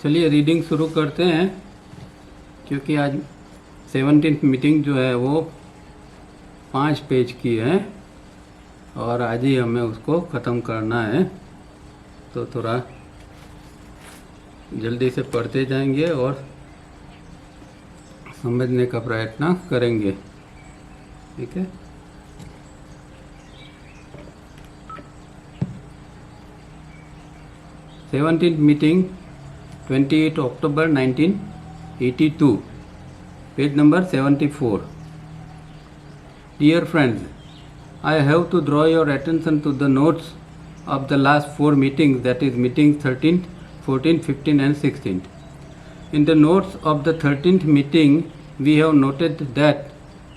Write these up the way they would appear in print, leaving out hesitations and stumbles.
चलिए रीडिंग शुरू करते हैं, क्योंकि आज 17th मीटिंग जो है वो 5 पेज की है और आज ही हमें उसको ख़त्म करना है। तो थोड़ा जल्दी से पढ़ते जाएंगे और समझने का प्रयत्न करेंगे, ठीक है। Seventeenth meeting 28 October 1982, page number 74. Dear friends, I have to draw your attention to the notes of the last 4 meetings, that is meetings 13th, 14th, 15th and 16th. In the notes of the 13th meeting, we have noted that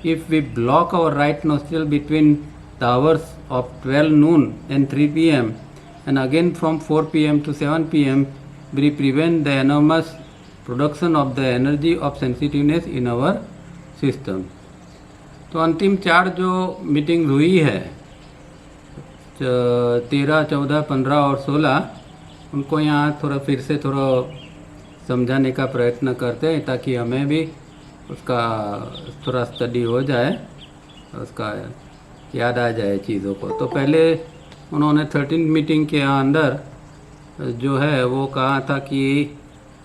if we block our right nostril between the hours of 12 noon and 3 p.m. and again from 4 p.m. to 7 p.m., we prevent the enormous production of the energy of sensitiveness in our system. तो अंतिम 4 जो meeting हुई है 13, 14, 15 और 16, उनको यहाँ थोड़ा फिर से थोड़ा समझाने का प्रयत्न करते हैं ताकि हमें भी उसका थोड़ा स्टडी हो जाए, उसका याद आ जाए चीज़ों को। तो पहले उन्होंने 13 मीटिंग के अंदर जो है वो कहा था कि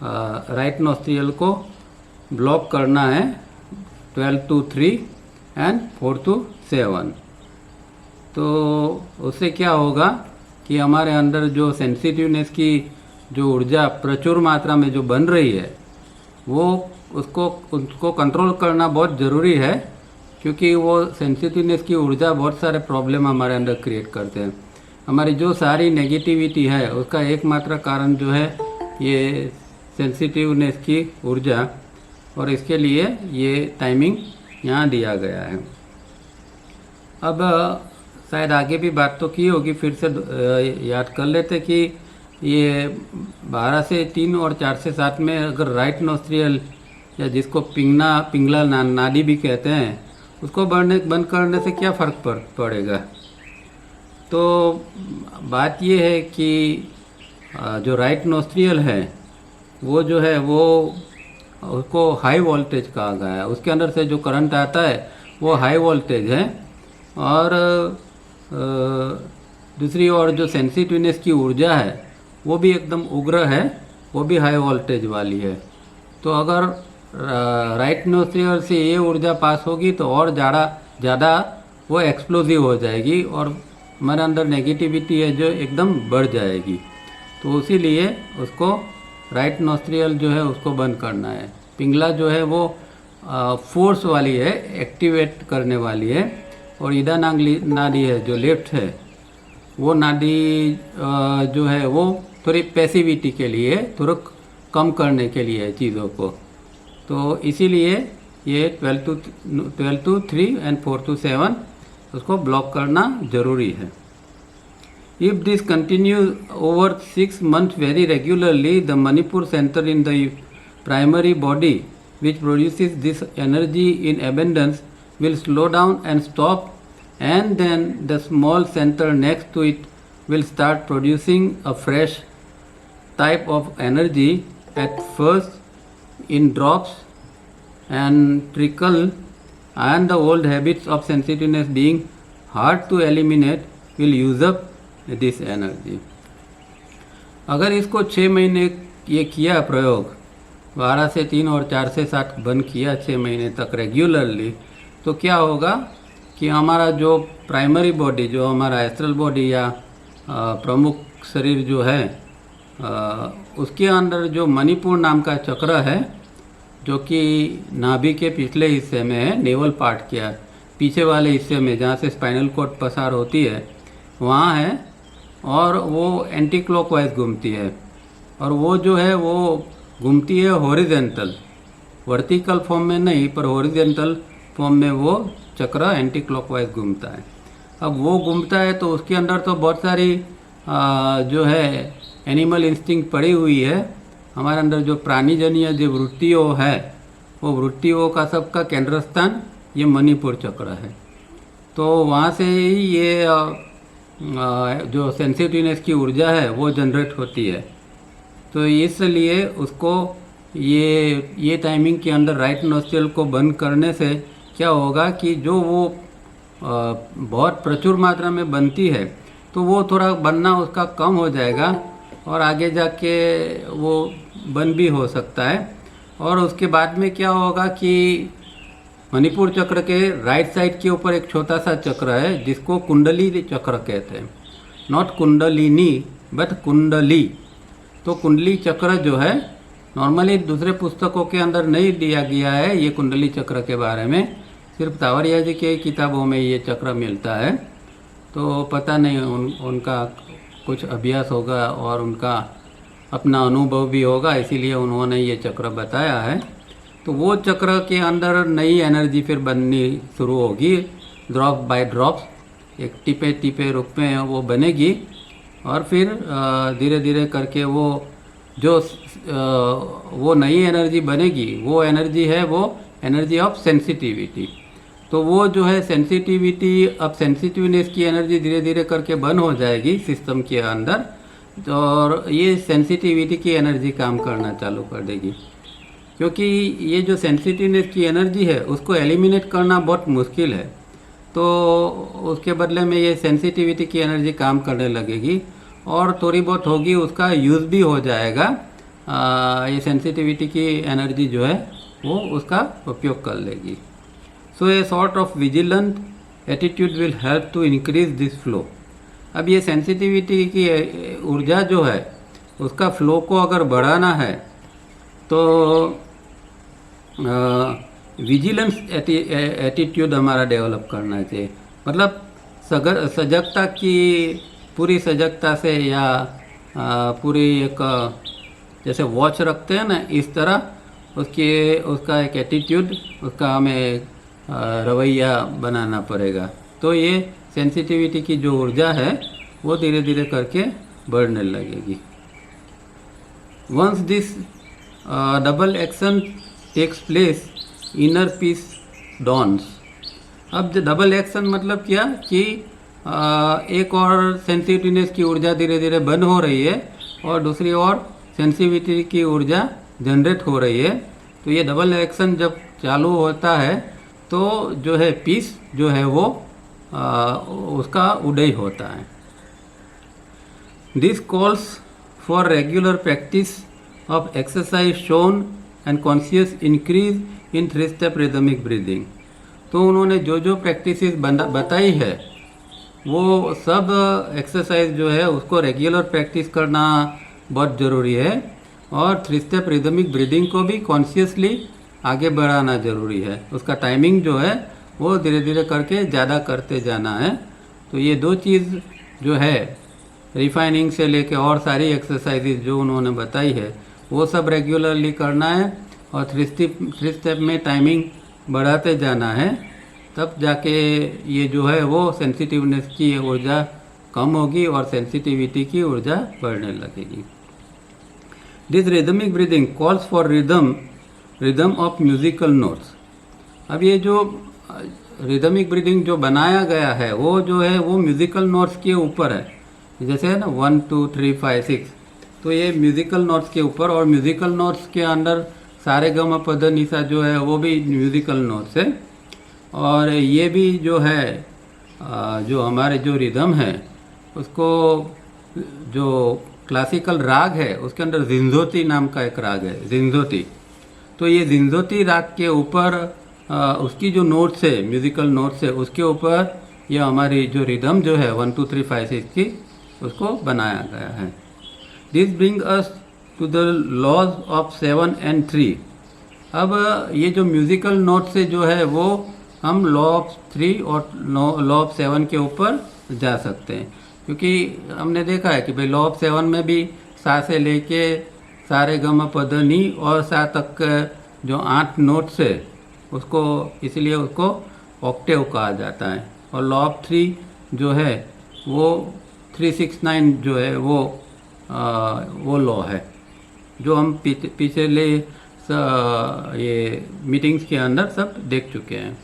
राइट नोस्ट्रियल को ब्लॉक करना है 12 to 3 एंड 4 to 7। तो उससे क्या होगा कि हमारे अंदर जो सेंसिटिवनेस की जो ऊर्जा प्रचुर मात्रा में जो बन रही है वो उसको कंट्रोल करना बहुत ज़रूरी है, क्योंकि वो सेंसिटिवनेस की ऊर्जा बहुत सारे प्रॉब्लम हमारे अंदर क्रिएट करते हैं। हमारी जो सारी नेगेटिविटी है उसका एकमात्र कारण जो है ये सेंसिटिवनेस की ऊर्जा, और इसके लिए ये टाइमिंग यहाँ दिया गया है। अब शायद आगे भी बात तो की होगी, फिर से याद कर लेते कि ये 12 से 3 और 4 से 7 में अगर राइट नोस्ट्रियल या जिसको पिंगला नाड़ी भी कहते हैं उसको बंद करने से क्या फ़र्क पड़ेगा। तो बात ये है कि जो राइट नोस्ट्रियल है वो जो है वो उसको हाई वोल्टेज कहा गया है, उसके अंदर से जो करंट आता है वो हाई वोल्टेज है, और दूसरी ओर जो सेंसिटिवनेस की ऊर्जा है वो भी एकदम उग्र है, वो भी हाई वोल्टेज वाली है। तो अगर राइट नोस्ट्रियल से ये ऊर्जा पास होगी तो और ज़्यादा वो एक्सप्लोजिव हो जाएगी और हमारे अंदर नेगेटिविटी है जो एकदम बढ़ जाएगी। तो इसीलिए उसको राइट नोस्ट्रियल जो है उसको बंद करना है। पिंगला जो है वो फोर्स वाली है, एक्टिवेट करने वाली है, और ईदा नाड़ी है जो लेफ्ट है वो नाड़ी जो है वो थोड़ी पैसिविटी के लिए, थोड़ा कम करने के लिए चीज़ों को। तो इसीलिए ये 12 to 3 एंड 4 to 7 उसको ब्लॉक करना ज़रूरी है। If this continues over 6 months very regularly, the Manipur center in the primary body, which produces this energy in abundance, will slow down and stop, and then the small center next to it will start producing a fresh type of energy, at first in drops and trickle, and the old habits of sensitiveness being hard to eliminate will use up this energy. अगर इसको 6 महीने ये किया प्रयोग, 12 से 3 और 4 से 7 बंद किया 6 महीने तक रेगुलरली, तो क्या होगा कि हमारा जो प्राइमरी बॉडी, जो हमारा एस्ट्रल बॉडी या प्रमुख शरीर जो है उसके अंदर जो मणिपुर नाम का चक्र है जो कि नाभि के पिछले हिस्से में है, नेवल पार्ट के पीछे वाले हिस्से में जहाँ से स्पाइनल कॉर्ड पसार होती है वहाँ है, और वो एंटी क्लॉकवाइज घूमती है, और वो जो है वो घूमती है हॉरिजेंटल, वर्टिकल फॉर्म में नहीं पर हॉरिजेंटल फॉर्म में वो चक्र एंटी क्लॉकवाइज घूमता है। अब वो घूमता है तो उसके अंदर तो बहुत सारी जो है एनिमल इंस्टिंक्ट पड़ी हुई है। हमारे अंदर जो प्राणीजन्य जो वृत्तियों है वो वृत्तियों का सबका केंद्र स्थान ये मणिपुर चक्र है। तो वहाँ से ही ये जो सेंसिटिवनेस की ऊर्जा है वो जनरेट होती है। तो इसलिए उसको ये टाइमिंग के अंदर राइट नोस्ट्रिल को बंद करने से क्या होगा कि जो वो बहुत प्रचुर मात्रा में बनती है तो वो थोड़ा बनना उसका कम हो जाएगा और आगे जाके वो बंद भी हो सकता है। और उसके बाद में क्या होगा कि मणिपुर चक्र के राइट साइड के ऊपर एक छोटा सा चक्र है जिसको कुंडली चक्र कहते हैं, नॉट कुंडलिनी बट कुंडली। तो कुंडली चक्र जो है नॉर्मली दूसरे पुस्तकों के अंदर नहीं दिया गया है ये कुंडली चक्र के बारे में, सिर्फ तावरिया जी के किताबों में ये चक्र मिलता है। तो पता नहीं उनका कुछ अभ्यास होगा और उनका अपना अनुभव भी होगा, इसीलिए उन्होंने ये चक्र बताया है। तो वो चक्र के अंदर नई एनर्जी फिर बननी शुरू होगी, ड्रॉप बाय ड्रॉप्स, एक टिपे टिपे रूप में वो बनेगी और फिर धीरे धीरे करके वो जो वो नई एनर्जी बनेगी वो एनर्जी है वो एनर्जी ऑफ सेंसिटिविटी। तो वो जो है सेंसिटिविटी, अब सेंसिटिवनेस की एनर्जी धीरे धीरे करके बंद हो जाएगी सिस्टम के अंदर और ये सेंसिटिविटी की एनर्जी काम करना चालू कर देगी, क्योंकि ये जो सेंसिटिवनेस की एनर्जी है उसको एलिमिनेट करना बहुत मुश्किल है। तो उसके बदले में ये सेंसिटिविटी की एनर्जी काम करने लगेगी और थोड़ी बहुत होगी उसका यूज़ भी हो जाएगा। ये सेंसिटिविटी की एनर्जी जो है वो उसका उपयोग कर लेगी। So a sort of vigilant attitude will help to increase this flow. अब ये सेंसिटिविटी की ऊर्जा जो है उसका फ्लो को अगर बढ़ाना है तो विजिलेंस एटीट्यूड हमारा डेवलप करना चाहिए, मतलब सजगता की पूरी सजगता से या पूरी एक जैसे वॉच रखते हैं ना इस तरह उसका एक एटीट्यूड, उसका हमें रवैया बनाना पड़ेगा। तो ये सेंसिटिविटी की जो ऊर्जा है वो धीरे धीरे करके बढ़ने लगेगी। Once this double action takes place inner peace dawns. अब जो डबल एक्शन मतलब क्या कि एक और सेंसिटिवनेस की ऊर्जा धीरे धीरे बंद हो रही है और दूसरी ओर सेंसिटिविटी की ऊर्जा जनरेट हो रही है। तो ये डबल एक्शन जब चालू होता है तो जो है पीस जो है वो उसका उदय होता है। This calls for regular practice of exercise shown and conscious increase in 3 step rhythmic breathing. तो उन्होंने जो जो प्रैक्टिसेस बताई है वो सब एक्सरसाइज जो है उसको रेगुलर प्रैक्टिस करना बहुत ज़रूरी है और 3 स्टेप रिदमिक ब्रीदिंग को भी कॉन्शियसली आगे बढ़ाना ज़रूरी है। उसका टाइमिंग जो है वो धीरे धीरे करके ज़्यादा करते जाना है। तो ये दो चीज़ जो है रिफाइनिंग से लेके और सारी एक्सरसाइजेज जो उन्होंने बताई है वो सब रेगुलरली करना है और 3 स्टेप में टाइमिंग बढ़ाते जाना है, तब जाके ये जो है वो सेंसिटिवनेस की ऊर्जा कम होगी और सेंसिटिविटी की ऊर्जा बढ़ने लगेगी। This rhythmic breathing calls for rhythm of musical notes. अब ये जो रिदमिक ब्रीदिंग जो बनाया गया है वो जो है वो म्यूजिकल नोट्स के ऊपर है, जैसे है ना 1 2 3 5 6। तो ये म्यूजिकल नोट्स के ऊपर, और म्यूजिकल नोट्स के अंदर सारे गम पद निसा जो है वो भी म्यूजिकल नोट्स है। और ये भी जो है जो हमारे जो रिदम है उसको जो क्लासिकल राग है उसके अंदर जिंजोती नाम का एक राग है, जिंजोती। तो ये जिंजोती राग के ऊपर उसकी जो नोट्स है, म्यूजिकल नोट्स है, उसके ऊपर ये हमारी जो रिदम जो है 1 2 3 5 6 की उसको बनाया गया है। This brings us to the laws of 7 and 3। अब ये जो म्यूजिकल नोट से जो है वो हम लॉ ऑफ 3 और लॉ ऑफ 7 के ऊपर जा सकते हैं, क्योंकि हमने देखा है कि भाई लॉ ऑफ 7 में भी सा से लेके सारे गम पद नी और सा तक जो 8 नोट्स है उसको, इसलिए उसको ऑक्टेव कहा जाता है। और लॉ ऑफ 3 जो है वो 369 जो है वो लॉ है जो हम पिछले ये मीटिंग्स के अंदर सब देख चुके हैं।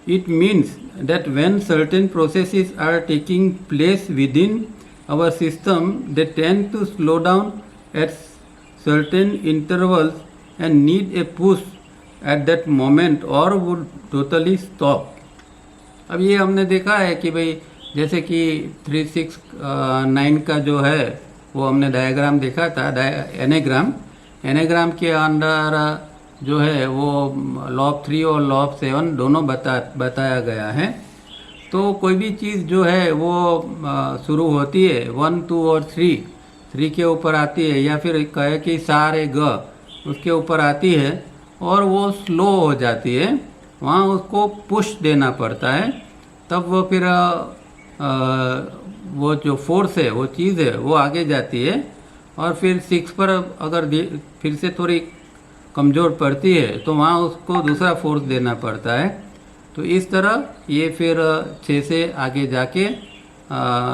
It means that when certain processes are taking place within our system, they tend to slow down at certain intervals and need a push at that moment or would totally stop. अब ये हमने देखा है कि भाई जैसे कि 369 का जो है वो हमने डायग्राम देखा था, एनेग्राम के अंदर जो है वो लॉ ऑफ 3 और लॉ ऑफ 7 दोनों बताया गया है। तो कोई भी चीज़ जो है वो शुरू होती है 1, 2 और 3 के ऊपर आती है, या फिर कहे कि सारे ग उसके ऊपर आती है और वो स्लो हो जाती है, वहाँ उसको पुश देना पड़ता है, तब वो फिर वो जो फोर्स है वो चीज़ है वो आगे जाती है, और फिर 6 पर अगर फिर से थोड़ी कमज़ोर पड़ती है तो वहाँ उसको दूसरा फोर्स देना पड़ता है। तो इस तरह ये फिर 6 से आगे जाके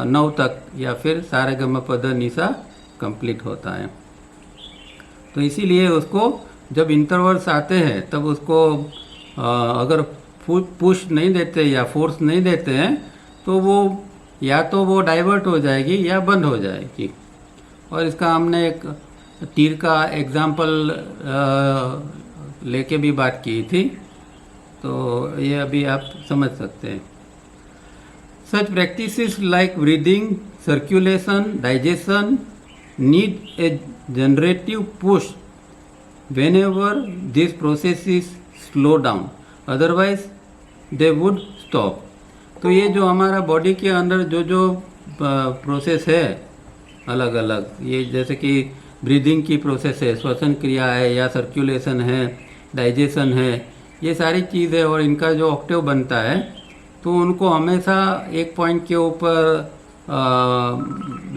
9 तक या फिर सारे गम पद निशा कंप्लीट होता है। तो इसीलिए उसको जब इंटरवल्स आते हैं तब उसको अगर पुश नहीं देते या फोर्स नहीं देते हैं तो वो या तो वो डाइवर्ट हो जाएगी या बंद हो जाएगी। और इसका हमने एक तीर का एग्जाम्पल लेके भी बात की थी, तो ये अभी आप समझ सकते हैं। Such practices like breathing, circulation, digestion need a generative push whenever this process is slow down, otherwise they would stop। तो ये जो हमारा बॉडी के अंदर जो प्रोसेस है अलग अलग, ये जैसे कि ब्रीदिंग की प्रोसेस है, श्वसन क्रिया है, या सर्कुलेशन है, डाइजेशन है, ये सारी चीज़ है, और इनका जो ऑक्टेव बनता है तो उनको हमेशा एक पॉइंट के ऊपर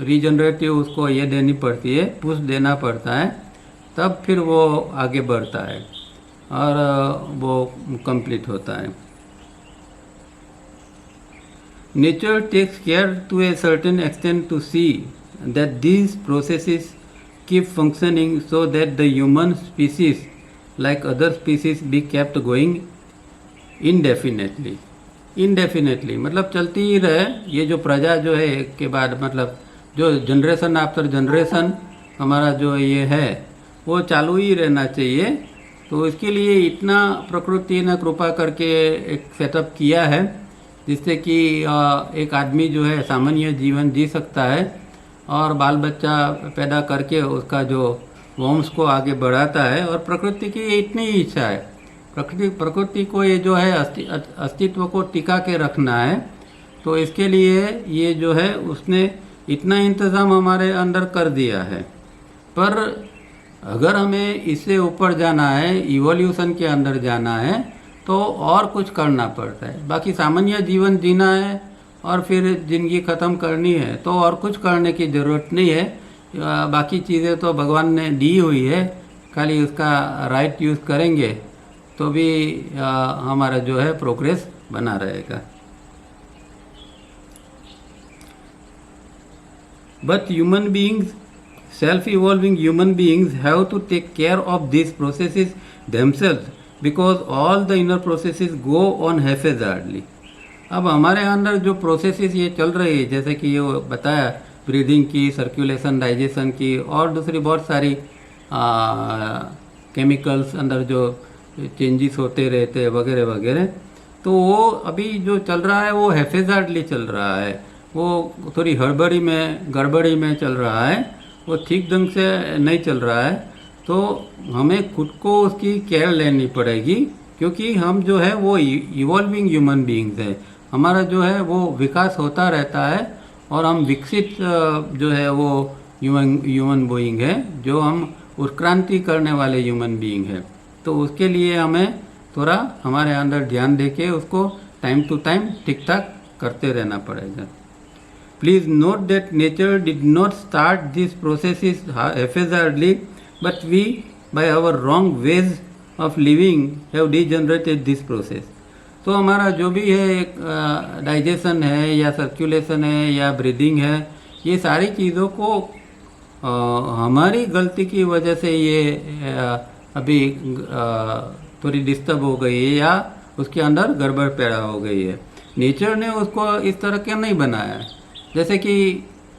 रीजनरेटिव उसको ये देनी पड़ती है, पुश देना पड़ता है, तब फिर वो आगे बढ़ता है और वो कंप्लीट होता है। Nature takes care to a certain extent to see that these processes keep functioning so that the human species like other species be kept going indefinitely मतलब चलती ही रहे। ये जो प्रजा जो है एक के बाद मतलब जो जनरेशन आफ्टर जनरेशन हमारा जो ये है वो चालू ही रहना चाहिए। तो इसके लिए इतना प्रकृति ने कृपा करके एक सेटअप किया है जिससे कि एक आदमी जो है सामान्य जीवन जी सकता है और बाल बच्चा पैदा करके उसका जो वंश को आगे बढ़ाता है। और प्रकृति की इतनी ही इच्छा है, प्रकृति को ये जो है अस्तित्व को टिका के रखना है। तो इसके लिए ये जो है उसने इतना इंतज़ाम हमारे अंदर कर दिया है। पर अगर हमें इससे ऊपर जाना है, इवोल्यूशन के अंदर जाना है, तो और कुछ करना पड़ता है। बाकी सामान्य जीवन जीना है और फिर ज़िंदगी ख़त्म करनी है तो और कुछ करने की ज़रूरत नहीं है। बाकी चीज़ें तो भगवान ने दी हुई है, खाली उसका राइट यूज़ करेंगे तो भी हमारा जो है प्रोग्रेस बना रहेगा। But human beings, self-evolving human beings have to take care of these processes themselves because all the inner processes go on haphazardly। अब हमारे अंदर जो प्रोसेसेस ये चल रही है जैसे कि ये बताया ब्रीदिंग की, सर्कुलेशन, डाइजेशन की और दूसरी बहुत सारी केमिकल्स अंदर जो चेंजेस होते रहते हैं वगैरह वगैरह, तो वो अभी जो चल रहा है वो हैफेजार्डली चल रहा है, वो थोड़ी गड़बड़ी में चल रहा है, वो ठीक ढंग से नहीं चल रहा है। तो हमें खुद को उसकी केयर लेनी पड़ेगी क्योंकि हम जो है वो इवॉल्विंग ह्यूमन बीइंग्स है, हमारा जो है वो विकास होता रहता है और हम विकसित जो है वो ह्यूमन बीइंग है, जो हम उत्क्रांति करने वाले ह्यूमन बीइंग है। तो उसके लिए हमें थोड़ा हमारे अंदर ध्यान देके उसको टाइम टू टाइम ठीक ठाक करते रहना पड़ेगा। Please note that nature did not start these processes haphazardly, but we, by our wrong ways of living, have degenerated this process। तो हमारा जो भी है एक डाइजेशन है या सर्कुलेशन है या ब्रीदिंग है, ये सारी चीज़ों को हमारी गलती की वजह से ये अभी थोड़ी डिस्टर्ब हो गई है या उसके अंदर गड़बड़ पैदा हो गई है। नेचर ने उसको इस तरह के नहीं बनाया है। जैसे कि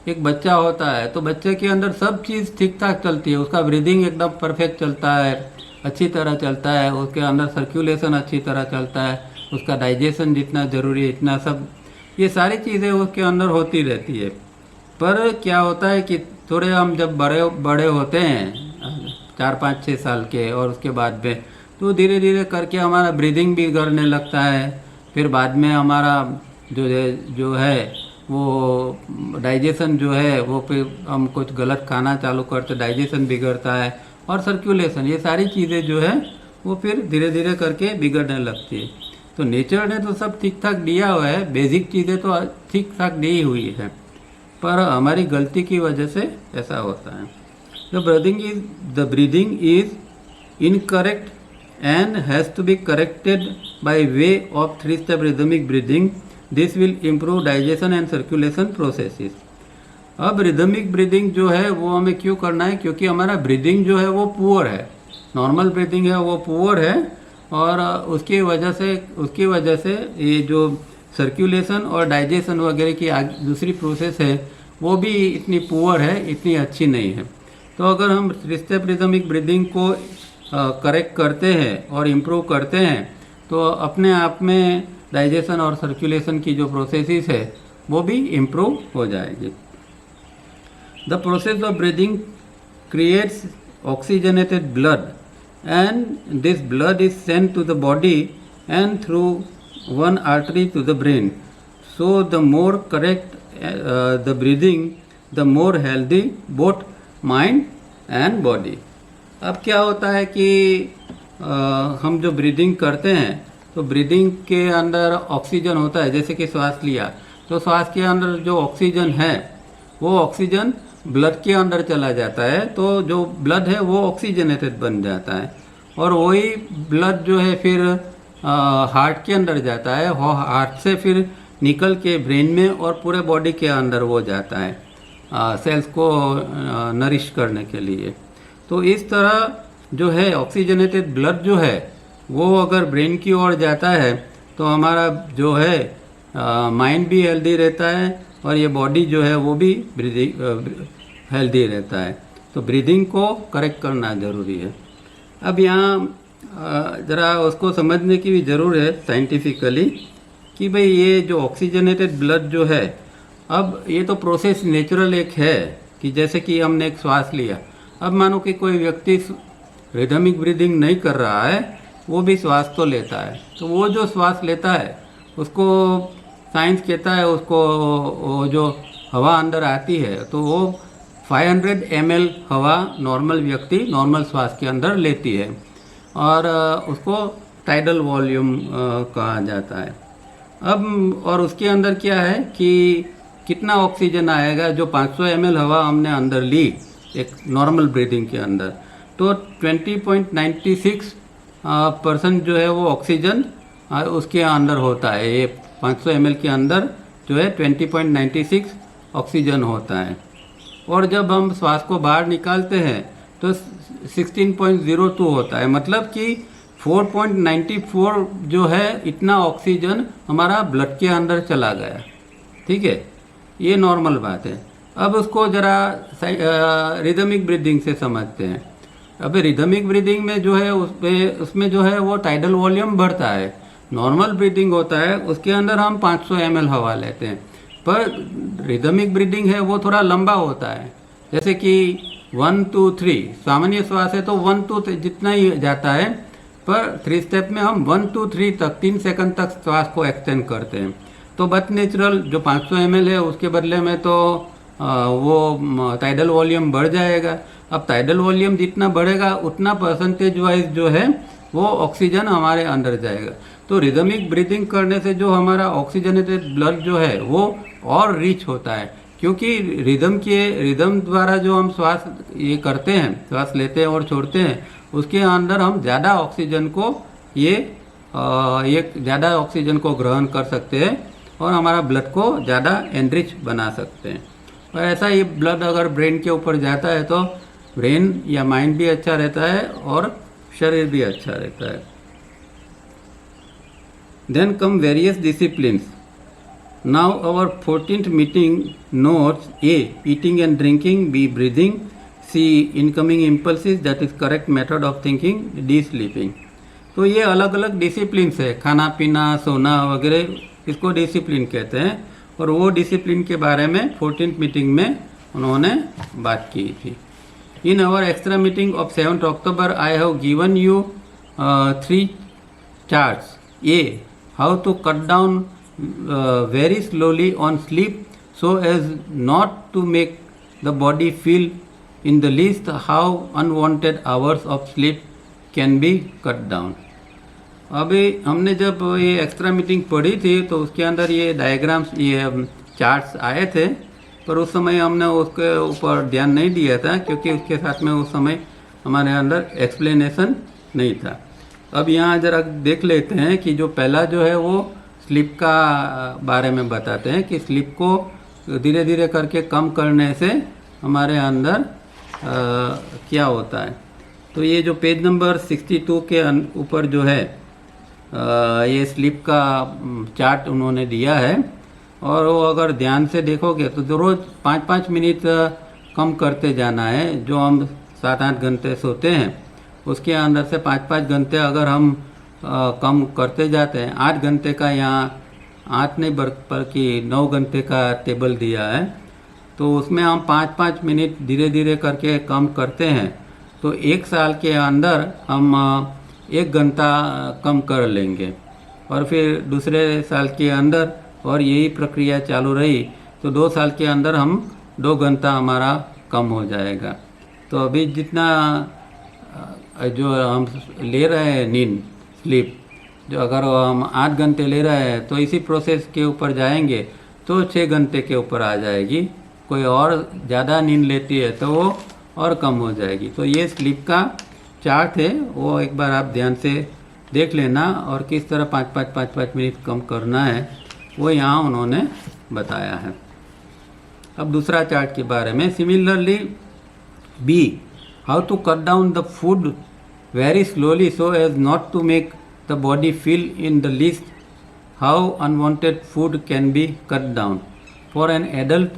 एक बच्चा होता है तो बच्चे के अंदर सब चीज़ ठीक ठाक चलती है, उसका ब्रीदिंग एकदम परफेक्ट चलता है, अच्छी तरह चलता है, उसके अंदर सर्कुलेशन अच्छी तरह चलता है, उसका डाइजेशन जितना ज़रूरी है इतना सब, ये सारी चीज़ें उसके अंदर होती रहती है। पर क्या होता है कि थोड़े हम जब बड़े बड़े होते हैं 4 5 6 साल के, और उसके बाद में तो धीरे धीरे करके हमारा ब्रीदिंग भी बिगड़ने लगता है। फिर बाद में हमारा जो है वो डाइजेशन जो है वो, फिर हम कुछ गलत खाना चालू करते डाइजेशन बिगड़ता है, और सर्कुलेशन, ये सारी चीज़ें जो है वो फिर धीरे धीरे करके बिगड़ने लगती है। तो नेचर ने तो सब ठीक ठाक दिया हुआ है, बेसिक चीज़ें तो ठीक ठाक दी हुई है, पर हमारी गलती की वजह से ऐसा होता है। The breathing is incorrect and has to be corrected by way of 3-step rhythmic breathing. This will improve digestion and circulation processes. अब रिदमिक ब्रीदिंग जो है वो हमें क्यों करना है, क्योंकि हमारा ब्रीदिंग जो है वो पुअर है, नॉर्मल ब्रीदिंग है वो पुअर है, और उसकी वजह से ये जो सर्कुलेशन और डाइजेशन वगैरह की दूसरी प्रोसेस है वो भी इतनी पुअर है, इतनी अच्छी नहीं है। तो अगर हम 3-step रिदमिक ब्रीदिंग को करेक्ट करते हैं और इम्प्रूव करते हैं तो अपने आप में डाइजेशन और सर्कुलेशन की जो प्रोसेसेस है वो भी इम्प्रूव हो जाएगी। The process of breathing creates oxygenated blood and this blood is sent to the body and through one artery to the brain. So the more correct the breathing the more healthy both mind and body. अब क्या होता है कि हम जो breathing करते हैं तो ब्रीदिंग के अंदर ऑक्सीजन होता है, जैसे कि श्वास लिया तो श्वास के अंदर जो ऑक्सीजन है वो ऑक्सीजन ब्लड के अंदर चला जाता है, तो जो ब्लड है वो ऑक्सीजनेटेड बन जाता है, और वही ब्लड जो है फिर हार्ट के अंदर जाता है, हार्ट से फिर निकल के ब्रेन में और पूरे बॉडी के अंदर वो जाता है सेल्स को नरिश करने के लिए। तो इस तरह जो है ऑक्सीजनेटेड ब्लड जो है वो अगर ब्रेन की ओर जाता है तो हमारा जो है माइंड भी हेल्दी रहता है और ये बॉडी जो है वो भी हेल्दी रहता है। तो ब्रीदिंग को करेक्ट करना ज़रूरी है। अब यहाँ ज़रा उसको समझने की भी ज़रूर है साइंटिफिकली कि भाई ये जो ऑक्सीजनेटेड ब्लड जो है, अब ये तो प्रोसेस नेचुरल एक है कि जैसे कि हमने एक श्वास लिया, अब मानो कि कोई व्यक्ति रिदमिक ब्रीदिंग नहीं कर रहा है, वो भी श्वास तो लेता है, तो वो जो श्वास लेता है उसको साइंस कहता है उसको वो जो हवा अंदर आती है तो वो 500 ml हवा नॉर्मल व्यक्ति नॉर्मल श्वास के अंदर लेती है, और उसको टाइडल वॉल्यूम कहा जाता है। अब और उसके अंदर क्या है कि कितना ऑक्सीजन आएगा, जो 500 ml हवा हमने अंदर ली एक नॉर्मल ब्रीदिंग के अंदर, तो 20.96% जो है वो ऑक्सीजन उसके अंदर होता है। ये 500 ml के अंदर जो है 20.96 ऑक्सीजन होता है, और जब हम श्वास को बाहर निकालते हैं तो 16.02 होता है, मतलब कि 4.94 जो है इतना ऑक्सीजन हमारा ब्लड के अंदर चला गया। ठीक है, ये नॉर्मल बात है। अब उसको ज़रा रिदमिक ब्रीदिंग से समझते हैं। अब रिदमिक ब्रीदिंग में जो है उसमें जो है वो टाइडल वॉल्यूम बढ़ता है। नॉर्मल ब्रीदिंग होता है उसके अंदर हम 500 ml हवा लेते हैं, पर रिदमिक ब्रीदिंग है वो थोड़ा लंबा होता है, जैसे कि 1 2 3 सामान्य श्वास है तो 1 2 जितना ही जाता है, पर 3 स्टेप में हम 1 2 3 तक 3 सेकंड तक श्वास को एक्सटेंड करते हैं। तो बट नेचुरल जो 500 ml है उसके बदले में तो वो टाइडल वॉल्यूम बढ़ जाएगा। अब टाइडल वॉल्यूम जितना बढ़ेगा उतना परसेंटेज वाइज जो है वो ऑक्सीजन हमारे अंदर जाएगा। तो रिदमिक ब्रीदिंग करने से जो हमारा ऑक्सीजनेटेड ब्लड जो है वो और रिच होता है, क्योंकि रिदम द्वारा जो हम श्वास ये करते हैं, श्वास लेते हैं और छोड़ते हैं, उसके अंदर हम ज़्यादा ऑक्सीजन को ज़्यादा ऑक्सीजन को ग्रहण कर सकते हैं और हमारा ब्लड को ज़्यादा एनरिच बना सकते हैं। और ऐसा ही ब्लड अगर ब्रेन के ऊपर जाता है तो ब्रेन या माइंड भी अच्छा रहता है और शरीर भी अच्छा रहता है। Then come various disciplines. Now our 14th meeting notes: A. Eating and drinking. B. Breathing. C. Incoming impulses, that is correct method of thinking. D. Sleeping. तो ये अलग अलग डिसिप्लिन्स है, खाना पीना सोना वगैरह, इसको डिसिप्लिन कहते हैं। और वो डिसिप्लिन के बारे में 14th मीटिंग में उन्होंने बात की थी। इन our extra meeting of 7th October I have given you 3 charts. A. How to cut down very slowly on sleep so as not to make the body feel in the least how unwanted hours of sleep can be cut down. अभी हमने जब ये extra meeting पढ़ी थी तो उसके अंदर ये डायग्राम्स, ये चार्ट्स आए थे, पर उस समय हमने उसके ऊपर ध्यान नहीं दिया था क्योंकि उसके साथ में उस समय हमारे अंदर एक्सप्लेनेशन नहीं था। अब यहाँ ज़रा देख लेते हैं कि जो पहला जो है वो स्लीप का बारे में बताते हैं कि स्लीप को धीरे धीरे करके कम करने से हमारे अंदर क्या होता है। तो ये जो पेज नंबर 62 के ऊपर जो है ये स्लीप का चार्ट उन्होंने दिया है, और वो अगर ध्यान से देखोगे तो रोज़ 5-5 मिनट कम करते जाना है। जो हम 7-8 घंटे सोते हैं उसके अंदर से 5-5 घंटे अगर हम कम करते जाते हैं, 8 घंटे का यहाँ 8 नहीं बल्कि 9 घंटे का टेबल दिया है, तो उसमें हम 5-5 मिनट धीरे धीरे करके कम करते हैं तो 1 साल के अंदर हम 1 घंटा कम कर लेंगे। और फिर दूसरे साल के अंदर और यही प्रक्रिया चालू रही तो 2 साल के अंदर हम 2 घंटा हमारा कम हो जाएगा। तो अभी जितना जो हम ले रहे हैं नींद स्लीप, जो अगर हम 8 घंटे ले रहे हैं तो इसी प्रोसेस के ऊपर जाएंगे तो 6 घंटे के ऊपर आ जाएगी। कोई और ज़्यादा नींद लेती है तो वो और कम हो जाएगी। तो ये स्लीप का चार्ट है, वो एक बार आप ध्यान से देख लेना और किस तरह 5-5 मिनट कम करना है वो यहाँ उन्होंने बताया है। अब दूसरा चार्ट के बारे में, similarly B, how to cut down the food very slowly so as not to make the body feel in the least how unwanted food can be cut down. For an adult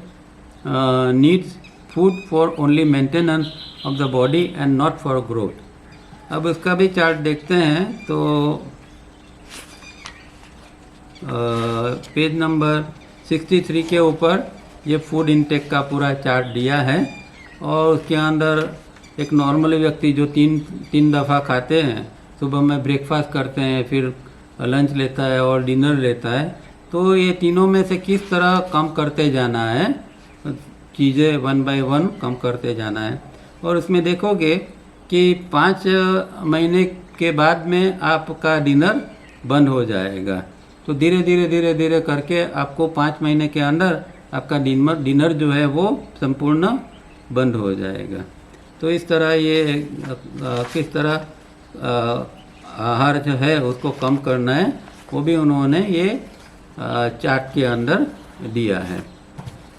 needs food for only maintenance of the body and not for growth. अब उसका भी chart देखते हैं। तो page number 63 के ऊपर ये food intake का पूरा चार्ट दिया है, और उसके अंदर एक नॉर्मल व्यक्ति जो तीन दफ़ा खाते हैं, सुबह में ब्रेकफास्ट करते हैं, फिर लंच लेता है और डिनर लेता है, तो ये तीनों में से किस तरह कम करते जाना है, चीज़ें 1 by 1 कम करते जाना है। और उसमें देखोगे कि 5 महीने के बाद में आपका डिनर बंद हो जाएगा। तो धीरे धीरे करके आपको 5 महीने के अंदर आपका डिनर जो है वो संपूर्ण बंद हो जाएगा। तो इस तरह ये किस तरह आहार जो है उसको कम करना है वो भी उन्होंने ये चार्ट के अंदर दिया है।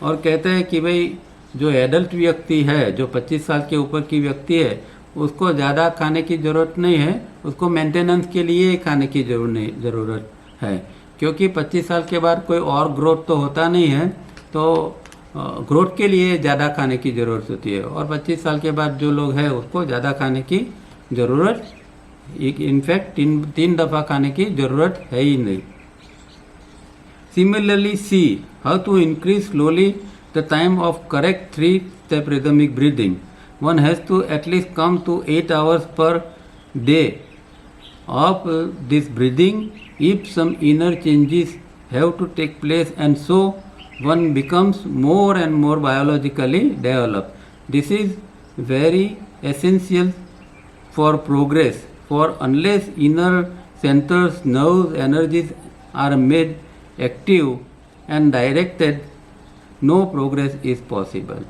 और कहते हैं कि भाई जो एडल्ट व्यक्ति है, जो 25 साल के ऊपर की व्यक्ति है, उसको ज़्यादा खाने की ज़रूरत नहीं है, उसको मेंटेनेंस के लिए खाने की ज़रूरत है, क्योंकि 25 साल के बाद कोई और ग्रोथ तो होता नहीं है, तो ग्रोथ के लिए ज़्यादा खाने की ज़रूरत होती है। और 25 साल के बाद जो लोग हैं उसको ज़्यादा खाने की ज़रूरत, इनफैक्ट 3 दफ़ा खाने की ज़रूरत है ही नहीं। Similarly, C, how to increase slowly the time of correct 3-step rhythmic breathing. One has to at least come to 8 hours per day of this breathing if some inner changes have to take place, and so one becomes more and more biologically developed. This is very essential for progress, for unless inner centers, nerves, energies are made active and directed, no progress is possible.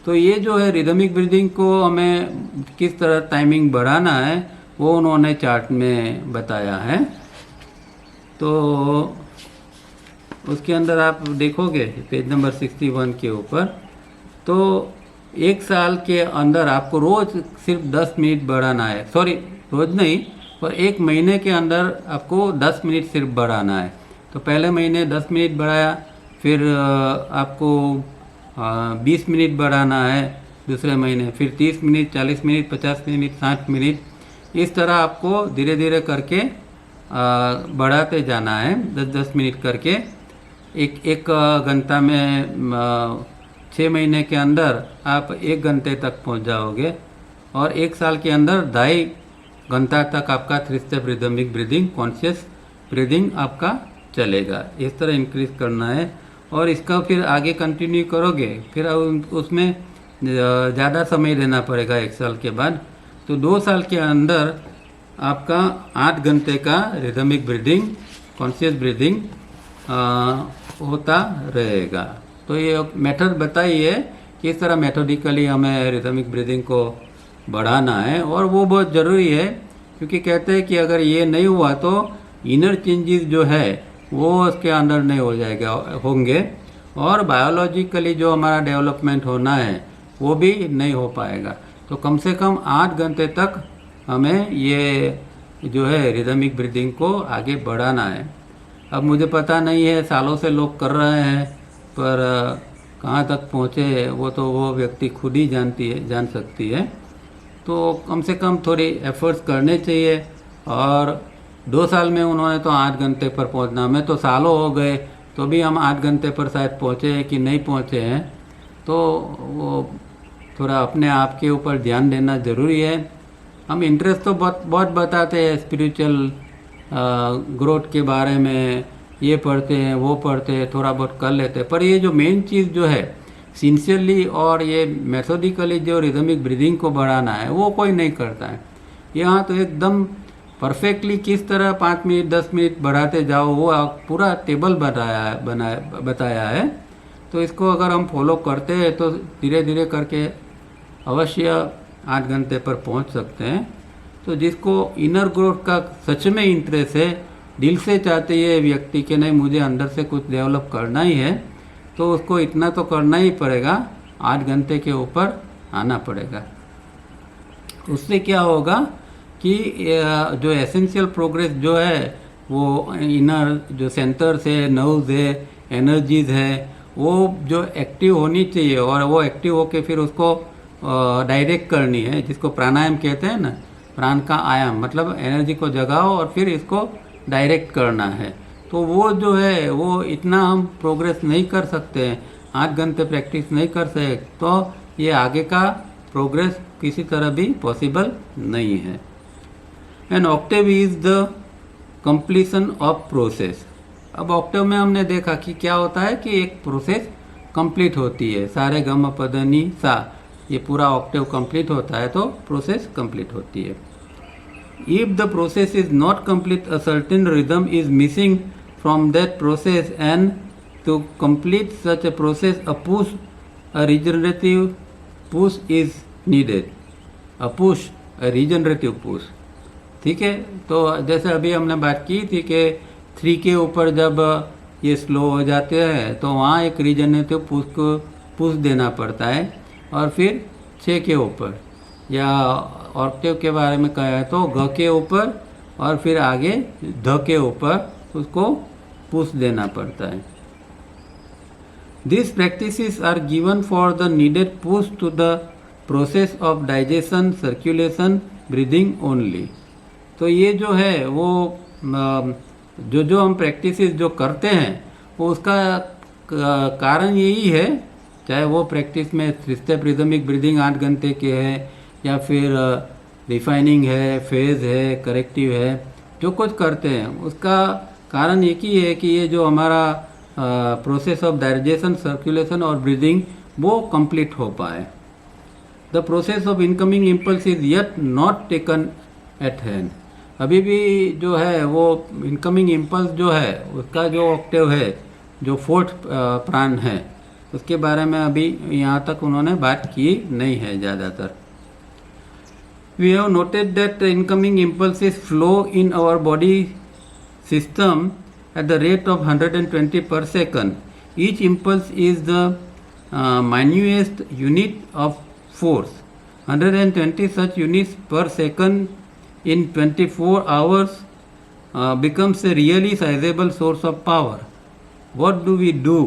तो ये जो है rhythmic breathing को हमें किस तरह timing बढ़ाना है वो उन्होंने चार्ट में बताया है। तो उसके अंदर आप देखोगे पेज नंबर 61 के ऊपर, तो 1 साल के अंदर आपको रोज़ सिर्फ 10 मिनट बढ़ाना है, सॉरी रोज़ नहीं, पर 1 महीने के अंदर आपको 10 मिनट सिर्फ बढ़ाना है। तो पहले महीने 10 मिनट बढ़ाया, फिर आपको 20 मिनट बढ़ाना है दूसरे महीने, फिर 30 मिनट, 40 मिनट, 50 मिनट, 60 मिनट, इस तरह आपको धीरे धीरे करके बढ़ाते जाना है, 10-10 मिनट करके। एक घंटा में 6 महीने के अंदर आप 1 घंटे तक पहुंच जाओगे, और 1 साल के अंदर 2.5 घंटा तक आपका 3 step rhythmic breathing, conscious breathing आपका चलेगा। इस तरह इंक्रीज करना है, और इसका फिर आगे कंटिन्यू करोगे, फिर उसमें ज़्यादा समय देना पड़ेगा 1 साल के बाद। तो 2 साल के अंदर आपका 8 घंटे का रिदमिक ब्रीदिंग, कॉन्शियस ब्रीदिंग होता रहेगा। तो ये मेथड बताई है कि इस तरह मेथोडिकली हमें रिदमिक ब्रीदिंग को बढ़ाना है, और वो बहुत ज़रूरी है, क्योंकि कहते हैं कि अगर ये नहीं हुआ तो इनर चेंजेस जो है वो उसके अंदर नहीं होंगे, और बायोलॉजिकली जो हमारा डेवलपमेंट होना है वो भी नहीं हो पाएगा। तो कम से कम 8 घंटे तक हमें ये जो है रिदमिक ब्रीदिंग को आगे बढ़ाना है। अब मुझे पता नहीं है, सालों से लोग कर रहे हैं, पर कहाँ तक पहुँचे वो तो वो व्यक्ति खुद ही जान सकती है। तो कम से कम थोड़ी एफर्ट्स करने चाहिए, और 2 साल में उन्होंने तो 8 घंटे पर पहुंचना, में तो सालों हो गए तो भी हम 8 घंटे पर शायद पहुंचे हैं कि नहीं पहुंचे हैं। तो वो थोड़ा अपने आप के ऊपर ध्यान देना ज़रूरी है। हम इंटरेस्ट तो बहुत बताते हैं स्पिरिचुअल ग्रोथ के बारे में, ये पढ़ते हैं वो पढ़ते हैं, थोड़ा बहुत कर लेते हैं, पर ये जो मेन चीज़ जो है सिंसियरली और ये मेथोडिकली जो रिदमिक ब्रीदिंग को बढ़ाना है वो कोई नहीं करता है। यहाँ तो एकदम परफेक्टली किस तरह 5 मिनट 10 मिनट बढ़ाते जाओ वो पूरा टेबल बताया है। तो इसको अगर हम फॉलो करते हैं तो धीरे धीरे करके अवश्य 8 घंटे पर पहुंच सकते हैं। तो जिसको इनर ग्रोथ का सच में इंटरेस्ट है, दिल से चाहते है व्यक्ति के नहीं मुझे अंदर से कुछ डेवलप करना ही है, तो उसको इतना तो करना ही पड़ेगा, 8 घंटे के ऊपर आना पड़ेगा। उससे क्या होगा कि जो एसेंशियल प्रोग्रेस जो है वो इनर जो सेंटर्स है, नर्व्स है, एनर्जीज है, वो जो एक्टिव होनी चाहिए, और वो एक्टिव होके फिर उसको डायरेक्ट करनी है, जिसको प्राणायाम कहते हैं ना, प्राण का आयाम, मतलब एनर्जी को जगाओ और फिर इसको डायरेक्ट करना है। तो वो जो है वो इतना हम प्रोग्रेस नहीं कर सकते हैं, 8 घंटे प्रैक्टिस नहीं कर सकते, तो ये आगे का प्रोग्रेस किसी तरह भी पॉसिबल नहीं है। And Octave is the completion of process. अब ऑक्टेव में हमने देखा कि क्या होता है कि एक प्रोसेस कंप्लीट होती है, सारे गम पद नी सा, ये पूरा ऑक्टेव कंप्लीट होता है तो प्रोसेस कंप्लीट होती है। If the process is not complete, a certain rhythm is missing from that process, and to complete such a process a push, a regenerative push is needed. A push, a regenerative push, ठीक है। तो जैसे अभी हमने बात की थी कि 3 के ऊपर जब ये स्लो हो जाते हैं तो वहाँ एक रिजनरेटिव पुश को पुश देना पड़ता है, और फिर 6 के ऊपर, या ऑक्टेव के बारे में कहा है तो ग के ऊपर और फिर आगे ध के ऊपर उसको पुश देना पड़ता है। These practices are given for the needed push to the process of digestion, circulation, breathing only। तो ये जो है वो जो हम प्रैक्टिसेस जो करते हैं वो उसका कारण यही है, चाहे वो प्रैक्टिस में 3 स्टेप रिदमिक ब्रीदिंग 8 घंटे के है, या फिर रिफाइनिंग है, फेज है, करेक्टिव है, जो कुछ करते हैं उसका कारण एक ही है कि ये जो हमारा प्रोसेस ऑफ डाइजेशन, सर्कुलेशन और ब्रीदिंग वो कंप्लीट हो पाए। The process of incoming impulse is yet not taken at hand. अभी भी जो है वो इनकमिंग इम्पल्स जो है उसका जो ऑक्टेव है, जो 4th प्राण है, उसके बारे में अभी यहाँ तक उन्होंने बात की नहीं है ज़्यादातर। We have noted that incoming impulses flow in our body system at the rate of 120 per second. Each impulse is the minutest unit of force. 120 such units per second in 24 hours becomes a really sizable source of power. What do we do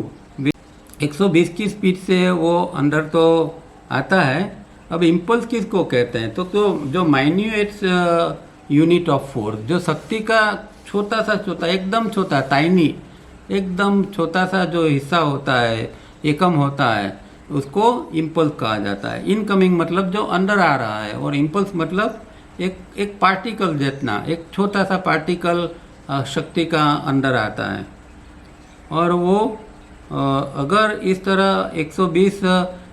120 की speed से वो अंदर तो आता है। अब impulse किसको कहते हैं? तो जो माइन्यूएट्स यूनिट ऑफ फोर्स, जो शक्ति का छोटा सा छोटा, एकदम छोटा, टाइनी, एकदम छोटा सा जो हिस्सा होता है, एकम होता है, उसको इम्पल्स कहा जाता है। इनकमिंग मतलब जो अंदर आ रहा है, और इम्पल्स मतलब एक पार्टिकल जितना, एक छोटा सा पार्टिकल शक्ति का अंदर आता है। और वो अगर इस तरह 120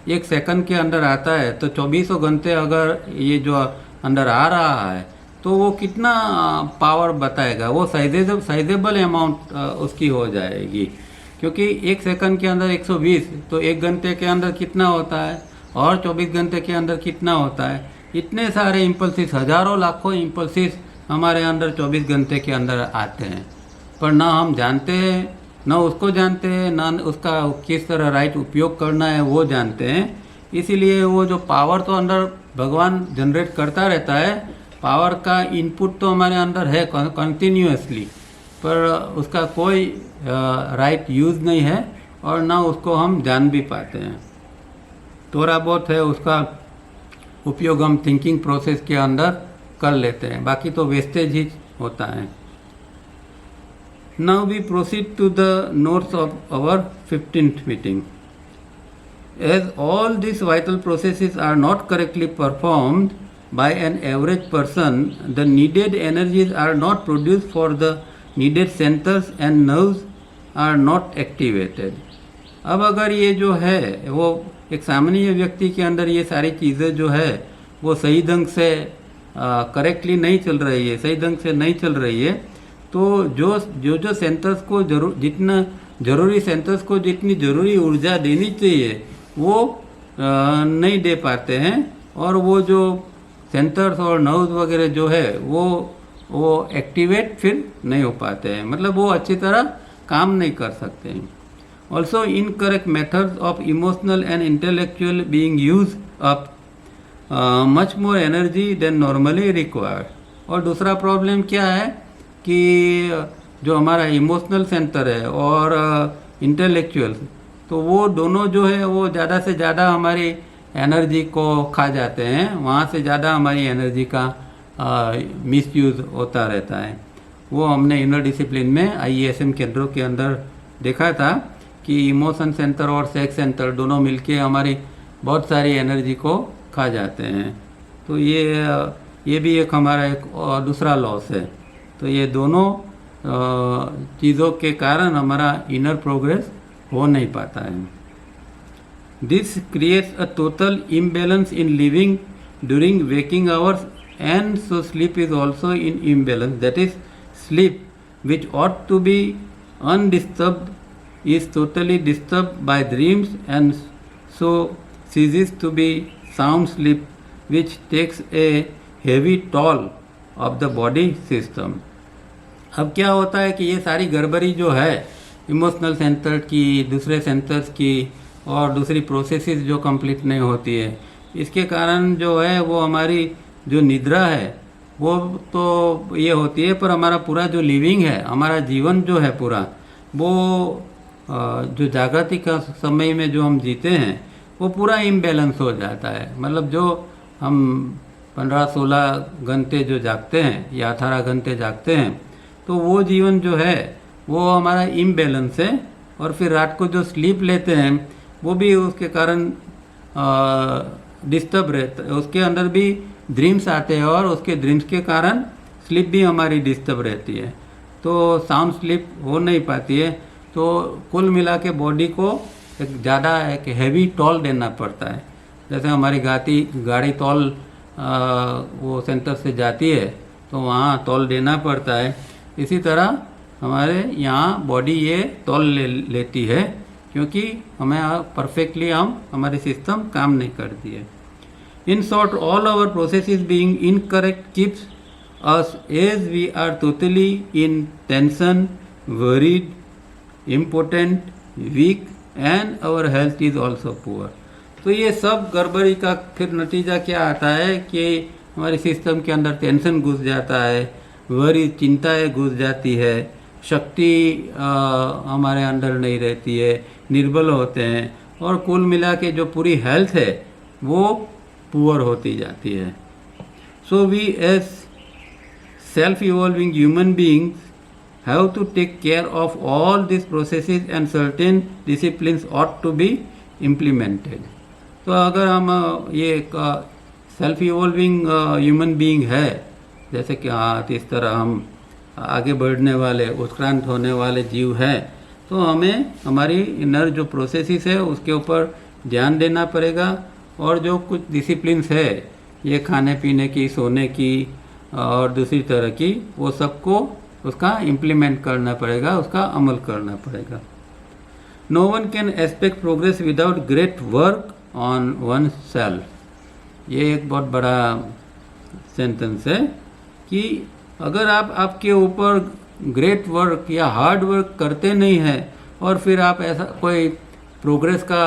एक सेकंड के अंदर आता है, तो 2400 घंटे अगर ये जो अंदर आ रहा है, तो वो कितना पावर बताएगा? वो साइजेबल अमाउंट उसकी हो जाएगी, क्योंकि एक सेकंड के अंदर 120, तो एक घंटे के अंदर कितना होता है, और 24 घंटे के अंदर कितना होता है? इतने सारे इम्पल्सिस, हजारों लाखों इम्पल्सिस हमारे अंदर 24 घंटे के अंदर आते हैं, पर ना हम जानते हैं, ना उसको जानते हैं, ना उसका किस तरह राइट उपयोग करना है वो जानते हैं। इसीलिए वो जो पावर तो अंदर भगवान जनरेट करता रहता है, पावर का इनपुट तो हमारे अंदर है कंटिन्यूअसली, पर उसका कोई राइट यूज़ नहीं है, और ना उसको हम जान भी पाते हैं। थोड़ा बहुत है उसका उपयोग हम थिंकिंग प्रोसेस के अंदर कर लेते हैं, बाकी तो वेस्टेज ही होता है। Now we proceed to the notes of our 15th meeting. As all these vital processes are not correctly performed by an average person, the needed energies are not produced for the needed centers and nerves are not activated. अब अगर ये जो है वो एक सामान्य व्यक्ति के अंदर ये सारी चीज़ें जो है वो सही ढंग से करेक्टली नहीं चल रही है, सही ढंग से नहीं चल रही है, तो जो सेंटर्स को जितना जरूरी सेंटर्स को जितनी ज़रूरी ऊर्जा देनी चाहिए वो नहीं दे पाते हैं, और वो जो सेंटर्स और नर्व्स वगैरह जो है वो एक्टिवेट फिर नहीं हो पाते हैं, मतलब वो अच्छी तरह काम नहीं कर सकते हैं। Also incorrect methods of emotional and intellectual being use up much more energy than normally required. और दूसरा प्रॉब्लम क्या है कि जो हमारा इमोशनल सेंटर है और इंटेलेक्चुअल, तो वो दोनों जो है वो ज़्यादा से ज़्यादा हमारी एनर्जी को खा जाते हैं, वहाँ से ज़्यादा हमारी एनर्जी का मिसयूज़ होता रहता है। वो हमने इनर डिसिप्लिन में IESM केंद्रों के अंदर देखा था कि इमोशन सेंटर और सेक्स सेंटर दोनों मिलके हमारी बहुत सारी एनर्जी को खा जाते हैं। तो ये भी एक हमारा एक दूसरा लॉस है। तो ये दोनों चीज़ों के कारण हमारा इनर प्रोग्रेस हो नहीं पाता है। This creates a total imbalance in living during waking hours, and so sleep is also in imbalance. That is sleep which ought to be undisturbed is totally disturbed by dreams, and so ceases to be sound sleep, which takes a heavy toll of the body system. अब क्या होता है कि ये सारी गड़बड़ी जो है इमोशनल सेंटर की, दूसरे सेंटर्स की, और दूसरी प्रोसेसेस जो कंप्लीट नहीं होती है, इसके कारण जो है वो हमारी जो निद्रा है वो तो ये होती है, पर हमारा पूरा जो लिविंग है, हमारा जीवन जो है पूरा, वो जो जागृति का समय में जो हम जीते हैं वो पूरा इम्बैलेंस हो जाता है। मतलब जो हम 15-16 घंटे जो जागते हैं या 18 घंटे जागते हैं, तो वो जीवन जो है वो हमारा इम्बैलेंस है। और फिर रात को जो स्लीप लेते हैं वो भी उसके कारण डिस्टर्ब रहता है, उसके अंदर भी ड्रीम्स आते हैं, और उसके ड्रीम्स के कारण स्लीप भी हमारी डिस्टर्ब रहती है, तो साउंड स्लीप हो नहीं पाती है। तो कुल मिला के बॉडी को एक ज़्यादा एक हैवी टॉल देना पड़ता है। जैसे हमारी गाड़ी तौल वो सेंटर से जाती है तो वहाँ तौल देना पड़ता है, इसी तरह हमारे यहाँ बॉडी ये तौल लेती है, क्योंकि हमें परफेक्टली हमारी सिस्टम काम नहीं करती है। In short, all our processes being incorrect keeps us as we are totally in tension, worried, important, weak, and our health is also poor. तो ये सब गड़बड़ी का फिर नतीजा क्या आता है कि हमारे सिस्टम के अंदर टेंशन घुस जाता है, वरी चिंताएं घुस जाती है, शक्ति हमारे अंदर नहीं रहती है, निर्बल होते हैं, और कुल मिला के जो पूरी हेल्थ है वो पुअर होती जाती है। So we as self evolving human beings have to take care of all these processes and certain disciplines ought to be implemented। तो अगर हम ये सेल्फ इवॉल्विंग ह्यूमन बीइंग है, जैसे कि इस तरह हम आगे बढ़ने वाले उत्क्रांत होने वाले जीव हैं, तो हमें हमारी इनर जो प्रोसेसेस है उसके ऊपर ध्यान देना पड़ेगा, और जो कुछ डिसिप्लिन्स है ये खाने पीने की, सोने की और दूसरी तरह की, वो सबको उसका इम्प्लीमेंट करना पड़ेगा, उसका अमल करना पड़ेगा। No one can expect progress without great work on oneself. ये एक बहुत बड़ा सेंटेंस है कि अगर आप आपके ऊपर ग्रेट वर्क या हार्ड वर्क करते नहीं हैं और फिर आप ऐसा कोई प्रोग्रेस का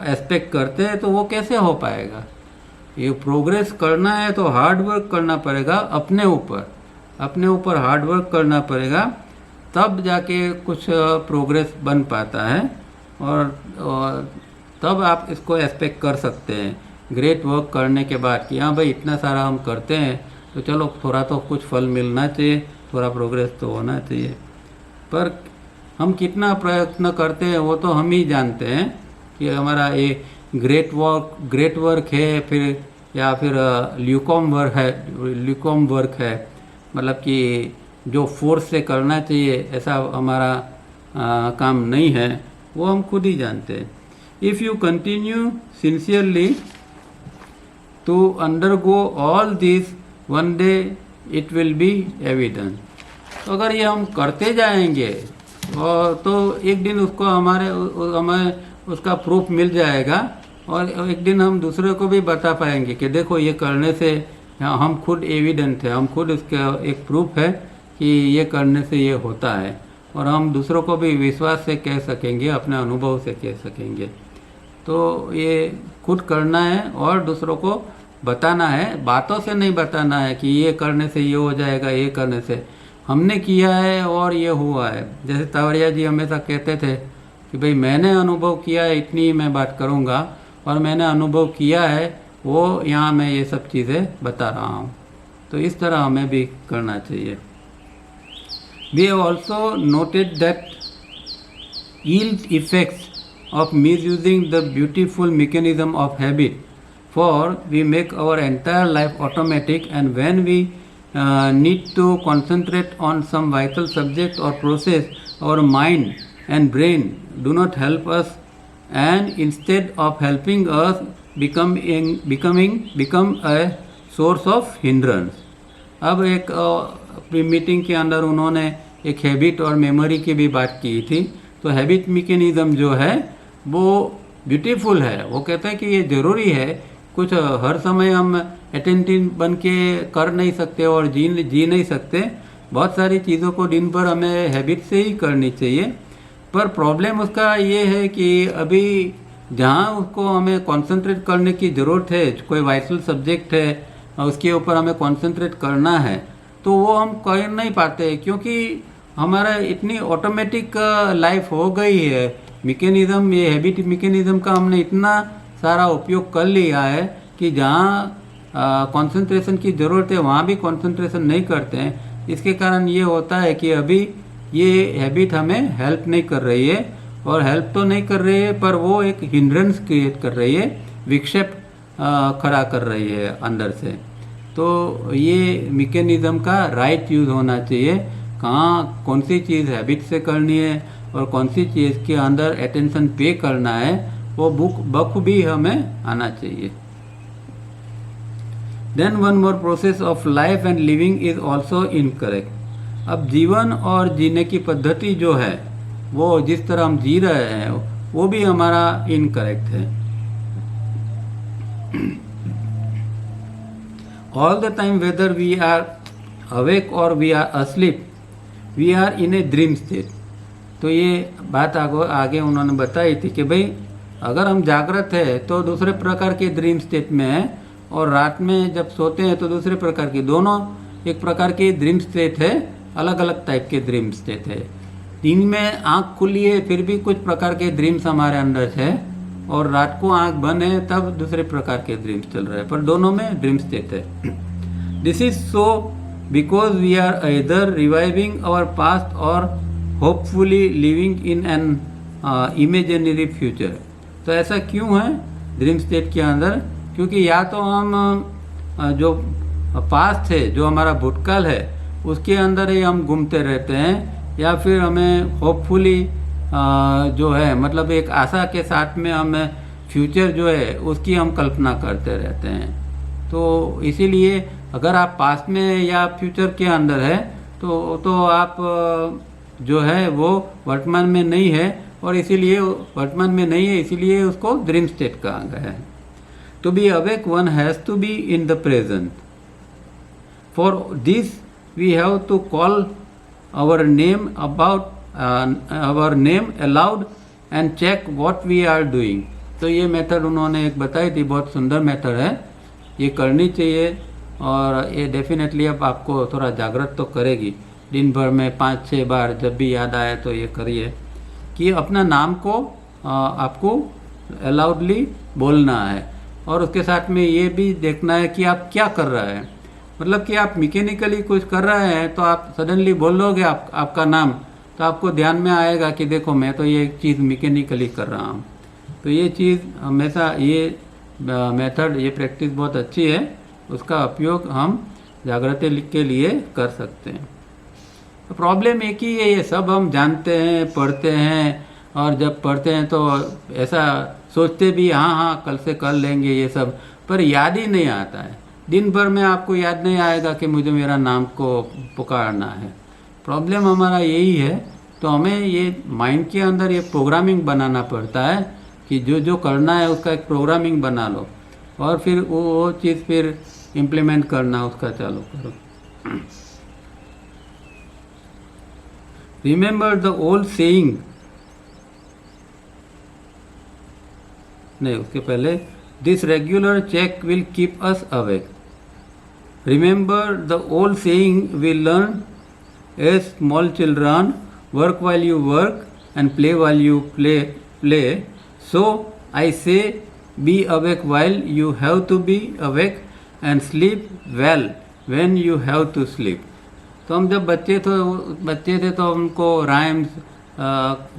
एक्सपेक्ट करते हैं, तो वो कैसे हो पाएगा। ये प्रोग्रेस करना है तो हार्ड वर्क करना पड़ेगा, अपने ऊपर हार्ड वर्क करना पड़ेगा, तब जाके कुछ प्रोग्रेस बन पाता है, और तब आप इसको एक्सपेक्ट कर सकते हैं ग्रेट वर्क करने के बाद कि हाँ भाई इतना सारा हम करते हैं तो चलो थोड़ा तो कुछ फल मिलना चाहिए, थोड़ा प्रोग्रेस तो होना चाहिए। पर हम कितना प्रयत्न करते हैं वो तो हम ही जानते हैं कि हमारा ये ग्रेट वर्क है फिर या फिर ल्यूकॉम वर्क है, मतलब कि जो फोर्स से करना चाहिए ऐसा हमारा काम नहीं है, वो हम खुद ही जानते हैं। If you continue sincerely to undergo all this, one day it will be evident. तो अगर ये हम करते जाएंगे और तो एक दिन उसको हमें उसका प्रूफ मिल जाएगा, और एक दिन हम दूसरे को भी बता पाएंगे कि देखो ये करने से हम खुद एविडेंट है, हम खुद इसका एक प्रूफ है कि ये करने से ये होता है, और हम दूसरों को भी विश्वास से कह सकेंगे, अपने अनुभव से कह सकेंगे। तो ये खुद करना है और दूसरों को बताना है, बातों से नहीं बताना है कि ये करने से ये हो जाएगा, ये करने से हमने किया है और ये हुआ है। जैसे तावड़िया जी हमेशा कहते थे कि भाई मैंने अनुभव किया है, इतनी ही मैं बात करूँगा, और मैंने अनुभव किया है वो यहाँ मैं ये सब चीज़ें बता रहा हूँ। तो इस तरह हमें भी करना चाहिए। We have also noted that ill effects of misusing the beautiful mechanism of habit, for we make our entire life automatic, and when we need to concentrate on some vital subject or process, our mind and brain do not help us, and instead of helping us become a source of hindrance। अब एक meeting के अंदर उन्होंने एक habit और memory की भी बात की थी। तो हैबिट मैकेनिज्म जो है वो ब्यूटीफुल है, वो कहते हैं कि ये ज़रूरी है, कुछ हर समय हम अटेंटिव बन के कर नहीं सकते और जी नहीं सकते, बहुत सारी चीज़ों को दिन भर हमें हैबिट से ही करनी चाहिए। पर प्रॉब्लम उसका ये है कि अभी जहाँ उसको हमें कंसंट्रेट करने की ज़रूरत है, कोई वाइटल सब्जेक्ट है उसके ऊपर हमें कंसंट्रेट करना है, तो वो हम कर नहीं पाते, क्योंकि हमारा इतनी ऑटोमेटिक लाइफ हो गई है। मैकेनिज्म, ये हैबिट मैकेनिज्म का हमने इतना सारा उपयोग कर लिया है कि जहाँ कंसंट्रेशन की ज़रूरत है वहाँ भी कंसंट्रेशन नहीं करते हैं। इसके कारण ये होता है कि अभी ये हैबिट हमें हेल्प नहीं कर रही है, और हेल्प तो नहीं कर रही है पर वो एक हिंड्रेंस क्रिएट कर रही है, विक्षेप खड़ा कर रही है अंदर से। तो ये मैकेनिज्म का राइट यूज़ होना चाहिए, कहाँ कौन सी चीज़ हैबिट से करनी है और कौन सी चीज़ के अंदर अटेंशन पे करना है, वो बखूबी हमें आना चाहिए। Then one more process of life and living is also incorrect. अब जीवन और जीने की पद्धति जो है वो जिस तरह हम जी रहे हैं वो भी हमारा इनकरेक्ट है। All the time whether we are awake और we are asleep, we are in a dream state. तो ये बात आगे उन्होंने बताई थी कि भाई अगर हम जागृत है तो दूसरे प्रकार के ड्रीम स्टेट में है, और रात में जब सोते हैं तो दूसरे प्रकार की, दोनों एक प्रकार की ड्रीम स्टेट है, अलग अलग टाइप के ड्रीम स्टेट है। दिन में आँख खुली है फिर भी कुछ प्रकार के ड्रीम्स हमारे अंदर है, और रात को आँख बंद है तब दूसरे प्रकार के ड्रीम्स चल रहे हैं, पर दोनों में ड्रीम स्टेट है। This is so because we are either reviving our past और hopefully living in an imaginary future. तो ऐसा क्यों है ड्रीम स्टेट के अंदर? क्योंकि या तो हम जो पास्ट है, जो हमारा भूतकाल है, उसके अंदर ही हम घूमते रहते हैं, या फिर हमें होपफुली जो है मतलब एक आशा के साथ में हमें फ्यूचर जो है उसकी हम कल्पना करते रहते हैं। तो इसीलिए अगर आप पास्ट में या फ्यूचर के अंदर है तो आप जो है वो वर्तमान में नहीं है, और इसीलिए वर्तमान में नहीं है, इसीलिए उसको ड्रीम स्टेट कहा गया है। To be awake one has to be in the present. For this we have to call our name our name aloud and check what we are doing। तो ये मेथड उन्होंने एक बताई थी, बहुत सुंदर मेथड है, ये करनी चाहिए, और ये डेफिनेटली अब आपको थोड़ा जागृत तो करेगी। दिन भर में 5-6 बार जब भी याद आए तो ये करिए कि अपना नाम को आपको अलाउडली बोलना है, और उसके साथ में ये भी देखना है कि आप क्या कर रहे हैं। मतलब कि आप मैकेनिकली कुछ कर रहे हैं तो आप सडनली बोलोगे आपका नाम, तो आपको ध्यान में आएगा कि देखो मैं तो ये चीज़ मैकेनिकली कर रहा हूँ। तो ये चीज़ हमेशा, ये मेथड, ये प्रैक्टिस बहुत अच्छी है, उसका उपयोग हम जागृति के लिए कर सकते हैं। तो प्रॉब्लम एक ही है, ये सब हम जानते हैं, पढ़ते हैं, और जब पढ़ते हैं तो ऐसा सोचते भी हाँ कल से कर लेंगे ये सब, पर याद ही नहीं आता है। दिन भर में आपको याद नहीं आएगा कि मुझे मेरा नाम को पुकारना है। प्रॉब्लम हमारा यही है। तो हमें ये माइंड के अंदर ये प्रोग्रामिंग बनाना पड़ता है कि जो जो करना है उसका एक प्रोग्रामिंग बना लो, और फिर वो चीज़ फिर इम्प्लीमेंट करना उसका चालू करो। रिमेंबर द ओल्ड सेइंग, नहीं उसके पहले, this regular check will keep us awake. Remember the old saying we learn as small children, work while you work and play while you play. So I say be awake while you have to be awake and sleep well when you have to sleep। तो हम जब बच्चे थे तो हमको rhymes,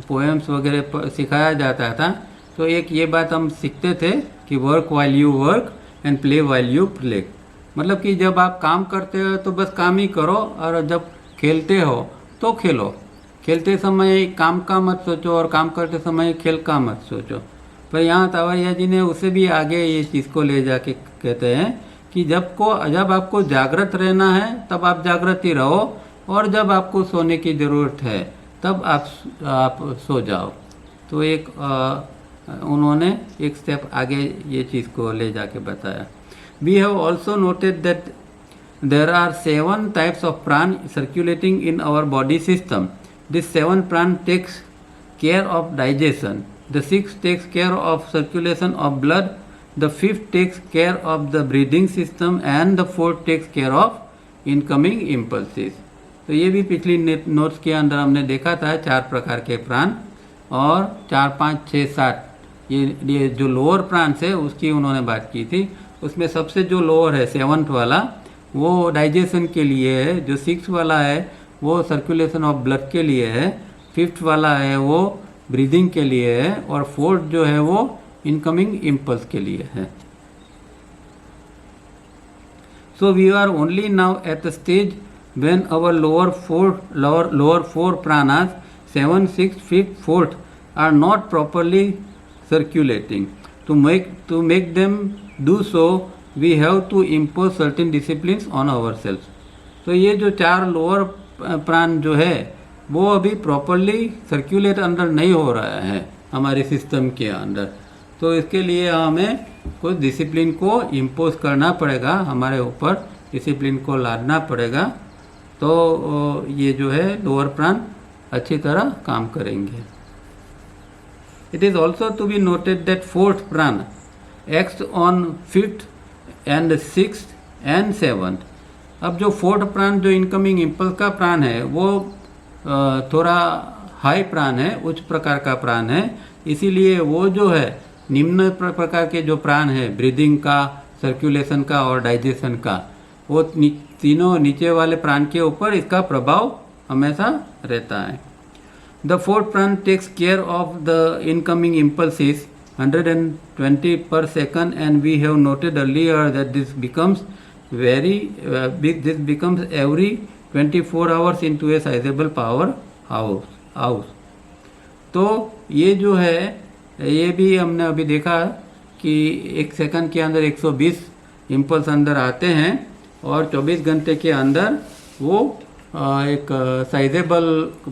poems वगैरह सिखाया जाता था। तो एक ये बात हम सीखते थे कि work while you work and play while you play। मतलब कि जब आप काम करते हो तो बस काम ही करो, और जब खेलते हो तो खेलो। खेलते समय काम का मत सोचो और काम करते समय खेल का मत सोचो। पर यहाँ तावरिया जी ने उसे भी आगे ये चीज़ को ले जाके कहते हैं कि जब आपको जागृत रहना है तब आप जागृत ही रहो, और जब आपको सोने की ज़रूरत है तब आप सो जाओ। तो एक उन्होंने एक स्टेप आगे ये चीज़ को ले जाके बताया। We have also noted that there are 7 types of prana circulating in our body system. This 7 pran takes care of digestion, the 6th takes care of circulation of blood, the 5th takes care of the breathing system, and the 4th takes care of incoming impulses। तो ये भी पिछली notes के अंदर हमने देखा था 4 प्रकार के प्राण, और 4, 5, 6, 7 ये जो लोअर प्राण है उसकी उन्होंने बात की थी। उसमें सबसे जो लोअर है 7th वाला वो डाइजेशन के लिए है, जो 6th वाला है वो सर्कुलेशन ऑफ ब्लड के लिए है, 5th वाला है वो ब्रीदिंग के लिए है, और 4th जो है वो इनकमिंग इम्पल्स के लिए है। So we are only now at the stage when our lower 4 pranas 7, 6, 5, 4th are not properly circulating. To make them do so we have to impose certain disciplines on our self. तो ये जो 4 lower प्राण जो है वो अभी properly circulate अंदर नहीं हो रहा है हमारे सिस्टम के अंदर। तो इसके लिए हमें कुछ डिसिप्लिन को इम्पोज करना पड़ेगा, हमारे ऊपर डिसिप्लिन को लादना पड़ेगा, तो ये जो है लोअर प्राण अच्छी तरह काम करेंगे। It is also to be noted that 4th prana acts on 5th and 6th and 7th। अब जो 4th प्राण जो इनकमिंग इम्पल्स का प्राण है वो थोड़ा हाई प्राण है, उच्च प्रकार का प्राण है। इसीलिए वो जो है निम्न प्रकार के जो प्राण है, ब्रीदिंग का, सर्कुलेशन का और डाइजेशन का, वो तीनों नीचे वाले प्राण के ऊपर इसका प्रभाव हमेशा रहता है। The fourth prana takes care of the incoming impulses 120 per second, and we have noted earlier that this becomes big. This becomes every 24 hours into a sizable power house. तो ये जो है, ये भी हमने अभी देखा कि एक सेकंड के अंदर 120 इम्पल्स अंदर आते हैं और 24 घंटे के अंदर वो एक साइजेबल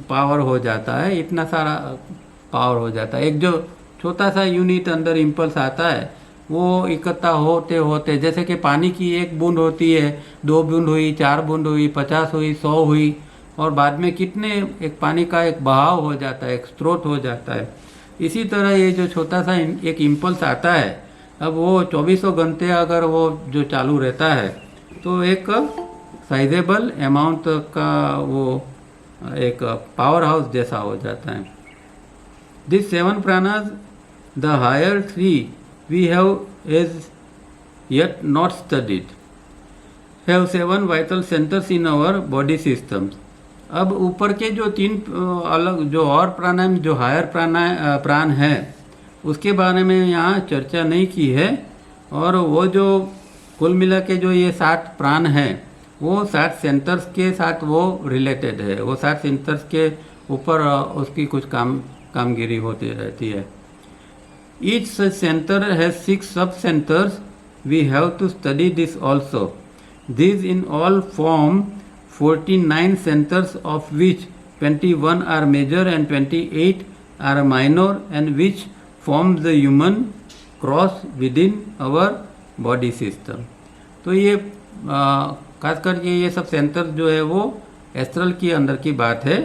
पावर हो जाता है, इतना सारा पावर हो जाता है। एक जो छोटा सा यूनिट अंदर इम्पल्स आता है वो इकट्ठा होते होते, जैसे कि पानी की एक बूंद होती है, 2 बूंद हुई, 4 बूंद हुई, 50 हुई, 100 हुई, और बाद में कितने एक पानी का एक बहाव हो जाता है, एक स्रोत हो जाता है। इसी तरह ये जो छोटा सा एक इम्पल्स आता है, अब वो 24 घंटे अगर वो जो चालू रहता है तो एक साइजेबल अमाउंट का वो एक पावर हाउस जैसा हो जाता है। This 7 pranas, the higher 3 we have as yet not studied, have 7 vital centers in our body systems. अब ऊपर के जो 3 अलग जो और प्राणायाम, जो हायर प्राण है, उसके बारे में यहाँ चर्चा नहीं की है। और वो जो कुल मिला के जो ये 7 प्राण है वो 7 सेंटर्स के साथ वो रिलेटेड है। वो 7 सेंटर्स के ऊपर उसकी कुछ कामगिरी होती रहती है। Each such center has 6 sub-centers. We have to study this also. These in all form 49 centers, of which 21 are major and 28 are minor, and which form the human cross within our body system. तो ये खास करके ये sub centre जो है वो astral के अंदर की बात है।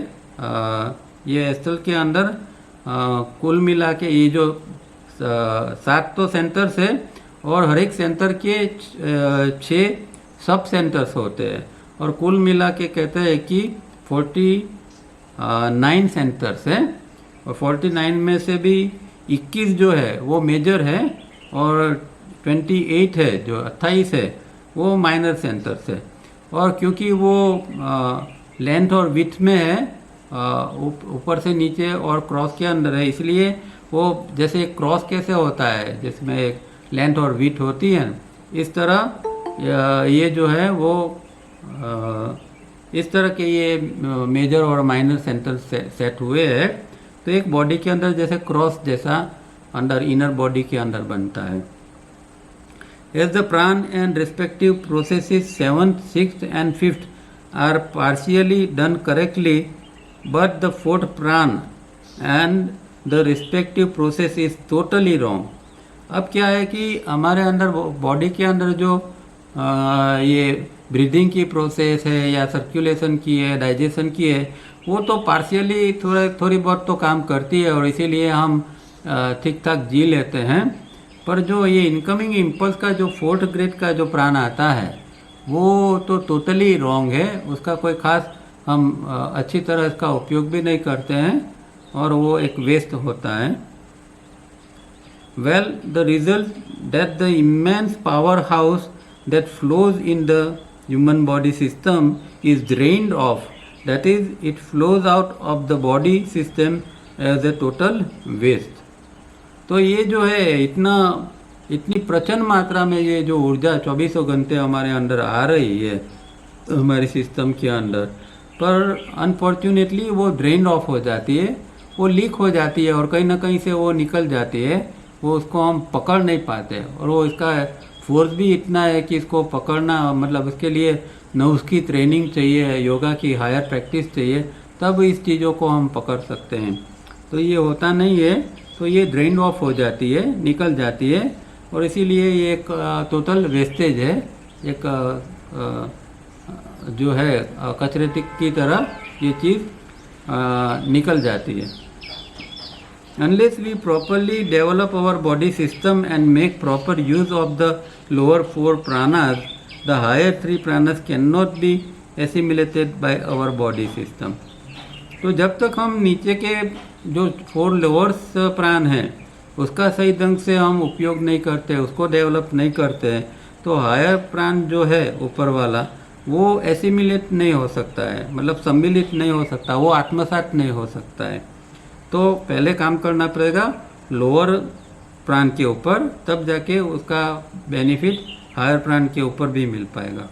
ये एस्ट्रल के अंदर कुल मिला के ये जो 7 तो सेंटर्स है और हर एक सेंटर के 6 सब सेंटर्स होते हैं, और कुल मिला के कहते हैं कि 49 सेंटर्स हैं, और 49 में से भी 21 जो है वो मेजर है और 28 है, जो 28 है वो माइनर सेंटर्स है। और क्योंकि वो लेंथ और विड्थ में है, ऊपर से नीचे और क्रॉस के अंदर है, इसलिए वो जैसे एक क्रॉस कैसे होता है जिसमें एक लेंथ और विड्थ होती है, इस तरह ये जो है वो इस तरह के ये मेजर और माइनर सेंटर सेट हुए हैं। तो एक बॉडी के अंदर जैसे क्रॉस जैसा अंदर इनर बॉडी के अंदर बनता है। एज द प्राण and respective processes 7th, 6th and 5th are partially done correctly, but the 4th प्राण and the respective process is totally wrong. अब क्या है कि हमारे अंदर बॉडी के अंदर जो ये ब्रीदिंग की प्रोसेस है या सर्कुलेशन की है, डाइजेशन की है, वो तो पार्शियली थोड़ी बहुत तो काम करती है और इसीलिए हम ठीक ठाक जी लेते हैं। पर जो ये इनकमिंग इम्पल्स का जो 4th ग्रेड का जो प्राण आता है वो तो टोटली रॉन्ग है, उसका कोई खास हम अच्छी तरह इसका उपयोग भी नहीं करते हैं और वो एक वेस्ट होता है। Well, the result that the immense powerhouse that flows in the human body system is drained off, that is, it flows out of the body system as a total waste. तो ये जो है इतनी प्रचंड मात्रा में ये जो ऊर्जा 24 घंटे हमारे अंदर आ रही है हमारी सिस्टम के अंदर, पर अनफॉर्चुनेटली वो ड्रेन ऑफ हो जाती है, वो लीक हो जाती है और कहीं ना कहीं से वो निकल जाती है, वो उसको हम पकड़ नहीं पाते। और वो इसका फोर्स भी इतना है कि इसको पकड़ना, मतलब उसके लिए न उसकी ट्रेनिंग चाहिए, योगा की हायर प्रैक्टिस चाहिए, तब इस चीज़ों को हम पकड़ सकते हैं। तो ये होता नहीं है, तो ये ड्रेन ऑफ हो जाती है, निकल जाती है, और इसीलिए ये एक टोटल वेस्टेज है, एक जो है कचरे की तरह ये चीज़ निकल जाती है। Unless we properly develop our body system and make proper use of the lower 4 pranas, the higher 3 pranas cannot be assimilated by our body system. तो जब तक हम नीचे के जो 4 लोअर्स प्राण हैं उसका सही ढंग से हम उपयोग नहीं करते, उसको डेवलप नहीं करते, तो हायर प्राण जो है ऊपर वाला वो एसिमिलेट नहीं हो सकता है, मतलब सम्मिलित नहीं हो सकता, वो आत्मसात नहीं हो सकता है। तो पहले काम करना पड़ेगा लोअर प्राण के ऊपर, तब जाके उसका बेनिफिट हायर प्राण के ऊपर भी मिल पाएगा।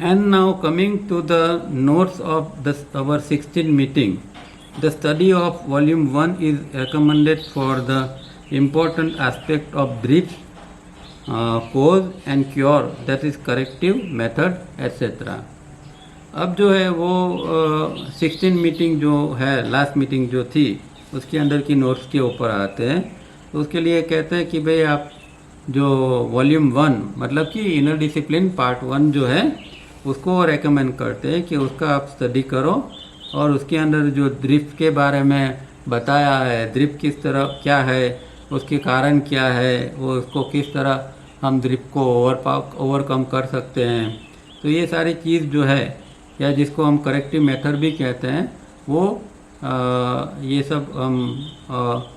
And now coming to the notes of our 16 meeting, the study of volume 1 is recommended for the important aspect of drift, cause and cure, that is corrective method etc. अब जो है वो 16 meeting जो है, लास्ट मीटिंग जो थी उसके अंदर की नोट्स के ऊपर आते हैं। तो उसके लिए कहते हैं कि भाई आप जो वॉल्यूम 1 मतलब कि इनर डिसिप्लिन पार्ट 1 जो है उसको रेकमेंड करते हैं कि उसका आप स्टडी करो, और उसके अंदर जो ड्रिफ्ट के बारे में बताया है, ड्रिफ्ट किस तरह क्या है, उसके कारण क्या है, वो उसको किस तरह हम ड्रिफ्ट को ओवरकम कर सकते हैं। तो ये सारी चीज़ जो है, या जिसको हम करेक्टिव मेथड भी कहते हैं, वो ये सब हम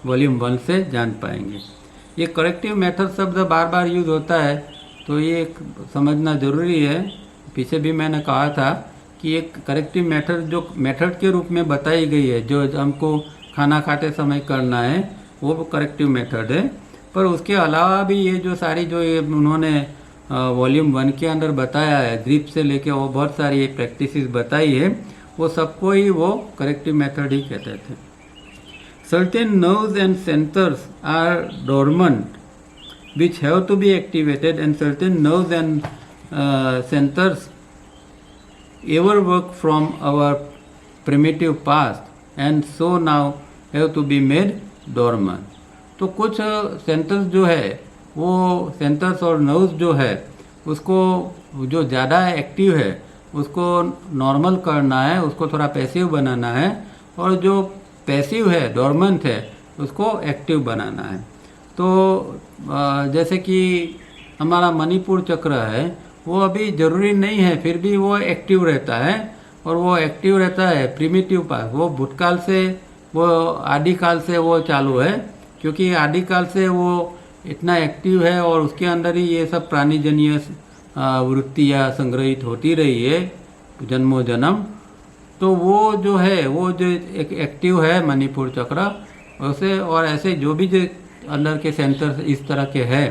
वॉल्यूम 1 से जान पाएंगे। ये करेक्टिव मेथड शब्द बार बार यूज़ होता है, तो ये समझना ज़रूरी है। पीछे भी मैंने कहा था कि एक करेक्टिव मेथड जो मेथड के रूप में बताई गई है, जो हमको खाना खाते समय करना है, वो करेक्टिव मेथड है। पर उसके अलावा भी ये जो सारी जो ये उन्होंने वॉल्यूम 1 के अंदर बताया है, ड्रिप से लेके वो बहुत सारी प्रैक्टिसेस बताई है, वो सबको ही वो करेक्टिव मेथड ही कहते थे। Certain nerves and centres are dormant which have to be activated, and certain nerves and centers ever work from our primitive past and so now have to be made dormant। तो कुछ centres जो है, वो centres और nerves जो है उसको जो ज़्यादा एक्टिव है उसको नॉर्मल करना है, उसको थोड़ा पैसिव बनाना है, और जो पैसिव है डोरमेंट है उसको एक्टिव बनाना है। तो जैसे कि हमारा मणिपुर चक्र है, वो अभी ज़रूरी नहीं है, फिर भी वो एक्टिव रहता है, और वो एक्टिव रहता है प्रिमिटिव पास, वो भूतकाल से, वो आदिकाल से वो चालू है, क्योंकि आदिकाल से वो इतना एक्टिव है और उसके अंदर ही ये सब प्राणीजन्य वृत्तियाँ संग्रहित होती रही है जन्मों जन्म। तो वो जो है, वो जो एक एक्टिव है मणिपुर चक्र, उसे और ऐसे जो भी जो अंदर के सेंटर इस तरह के हैं,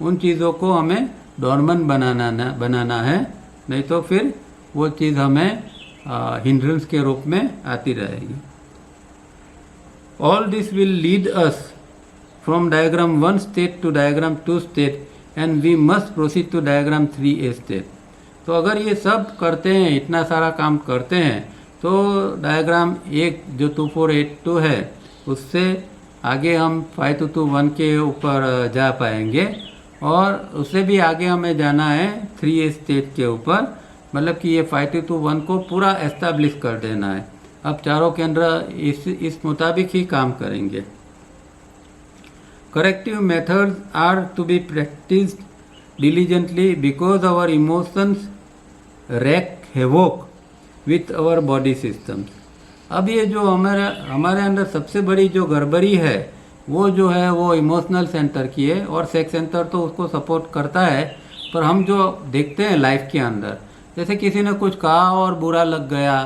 उन चीज़ों को हमें डोरमेंट बनाना है, नहीं तो फिर वो चीज़ हमें हिंड्रेंस के रूप में आती रहेगी। All this will lead us from diagram 1 state to diagram 2 state and we must proceed to diagram 3A state. तो अगर ये सब करते हैं, इतना सारा काम करते हैं, तो डायग्राम 1 जो 2482 है उससे आगे हम 5221 के ऊपर जा पाएंगे, और उससे भी आगे हमें जाना है 3A स्टेट के ऊपर, मतलब कि ये 5221 को पूरा एस्टैब्लिश कर देना है। अब चारों केंद्र इस मुताबिक ही काम करेंगे। Corrective methods are to be practised diligently because our emotions wreak havoc with our body systems. अब ये जो हमारे अंदर सबसे बड़ी जो गड़बड़ी है, वो जो है वो इमोशनल सेंटर की है, और सेक्स सेंटर तो उसको सपोर्ट करता है। पर हम जो देखते हैं लाइफ के अंदर, जैसे किसी ने कुछ कहा और बुरा लग गया,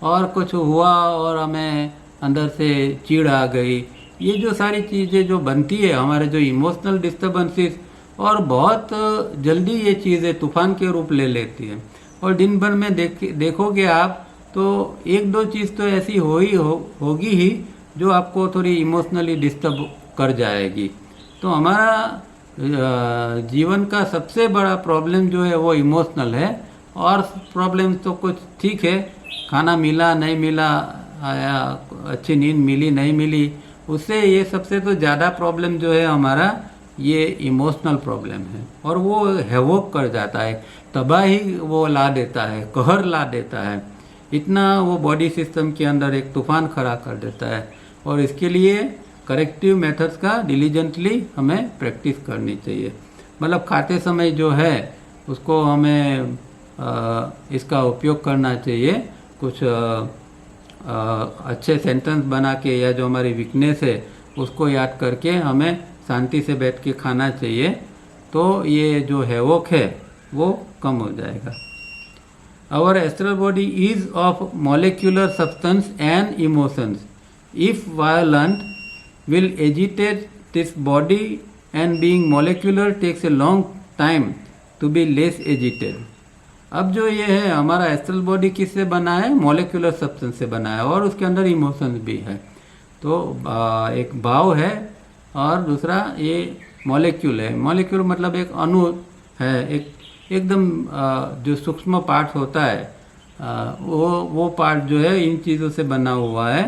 और कुछ हुआ और हमें अंदर से चिढ़ आ गई, ये जो सारी चीज़ें जो बनती है हमारे जो इमोशनल डिस्टर्बेंसेस, और बहुत जल्दी ये चीज़ें तूफान के रूप ले लेती है, और दिन भर में देखोगे आप तो एक दो चीज़ तो ऐसी होगी ही जो आपको थोड़ी इमोशनली डिस्टर्ब कर जाएगी। तो हमारा जीवन का सबसे बड़ा प्रॉब्लम जो है वो इमोशनल है, और प्रॉब्लम तो कुछ ठीक है, खाना मिला नहीं मिला, या अच्छी नींद मिली नहीं मिली, उससे ये सबसे तो ज़्यादा प्रॉब्लम जो है हमारा ये इमोशनल प्रॉब्लम है, और वो हैवोक कर जाता है, तबाही वो ला देता है, कहर ला देता है, इतना वो बॉडी सिस्टम के अंदर एक तूफान खड़ा कर देता है। और इसके लिए करेक्टिव मेथड्स का डिलीजेंटली हमें प्रैक्टिस करनी चाहिए। मतलब खाते समय जो है उसको हमें इसका उपयोग करना चाहिए, कुछ अच्छे सेंटेंस बना के या जो हमारी वीकनेस है उसको याद करके हमें शांति से बैठ के खाना चाहिए, तो ये जो हैवॉक है वो कम हो जाएगा। Our astral body is of molecular substance and emotions. If violent, will agitate this body, and being molecular takes a long time to be less agitated. अब जो ये है हमारा एस्ट्रल बॉडी किससे बना है? मॉलिक्यूलर सब्सटेंस से बना है और उसके अंदर इमोशंस भी है। तो एक भाव है और दूसरा ये मॉलिक्यूल है। मॉलिक्यूल मतलब एक अणु है, एक एकदम जो सूक्ष्म पार्ट होता है वो पार्ट जो है इन चीज़ों से बना हुआ है।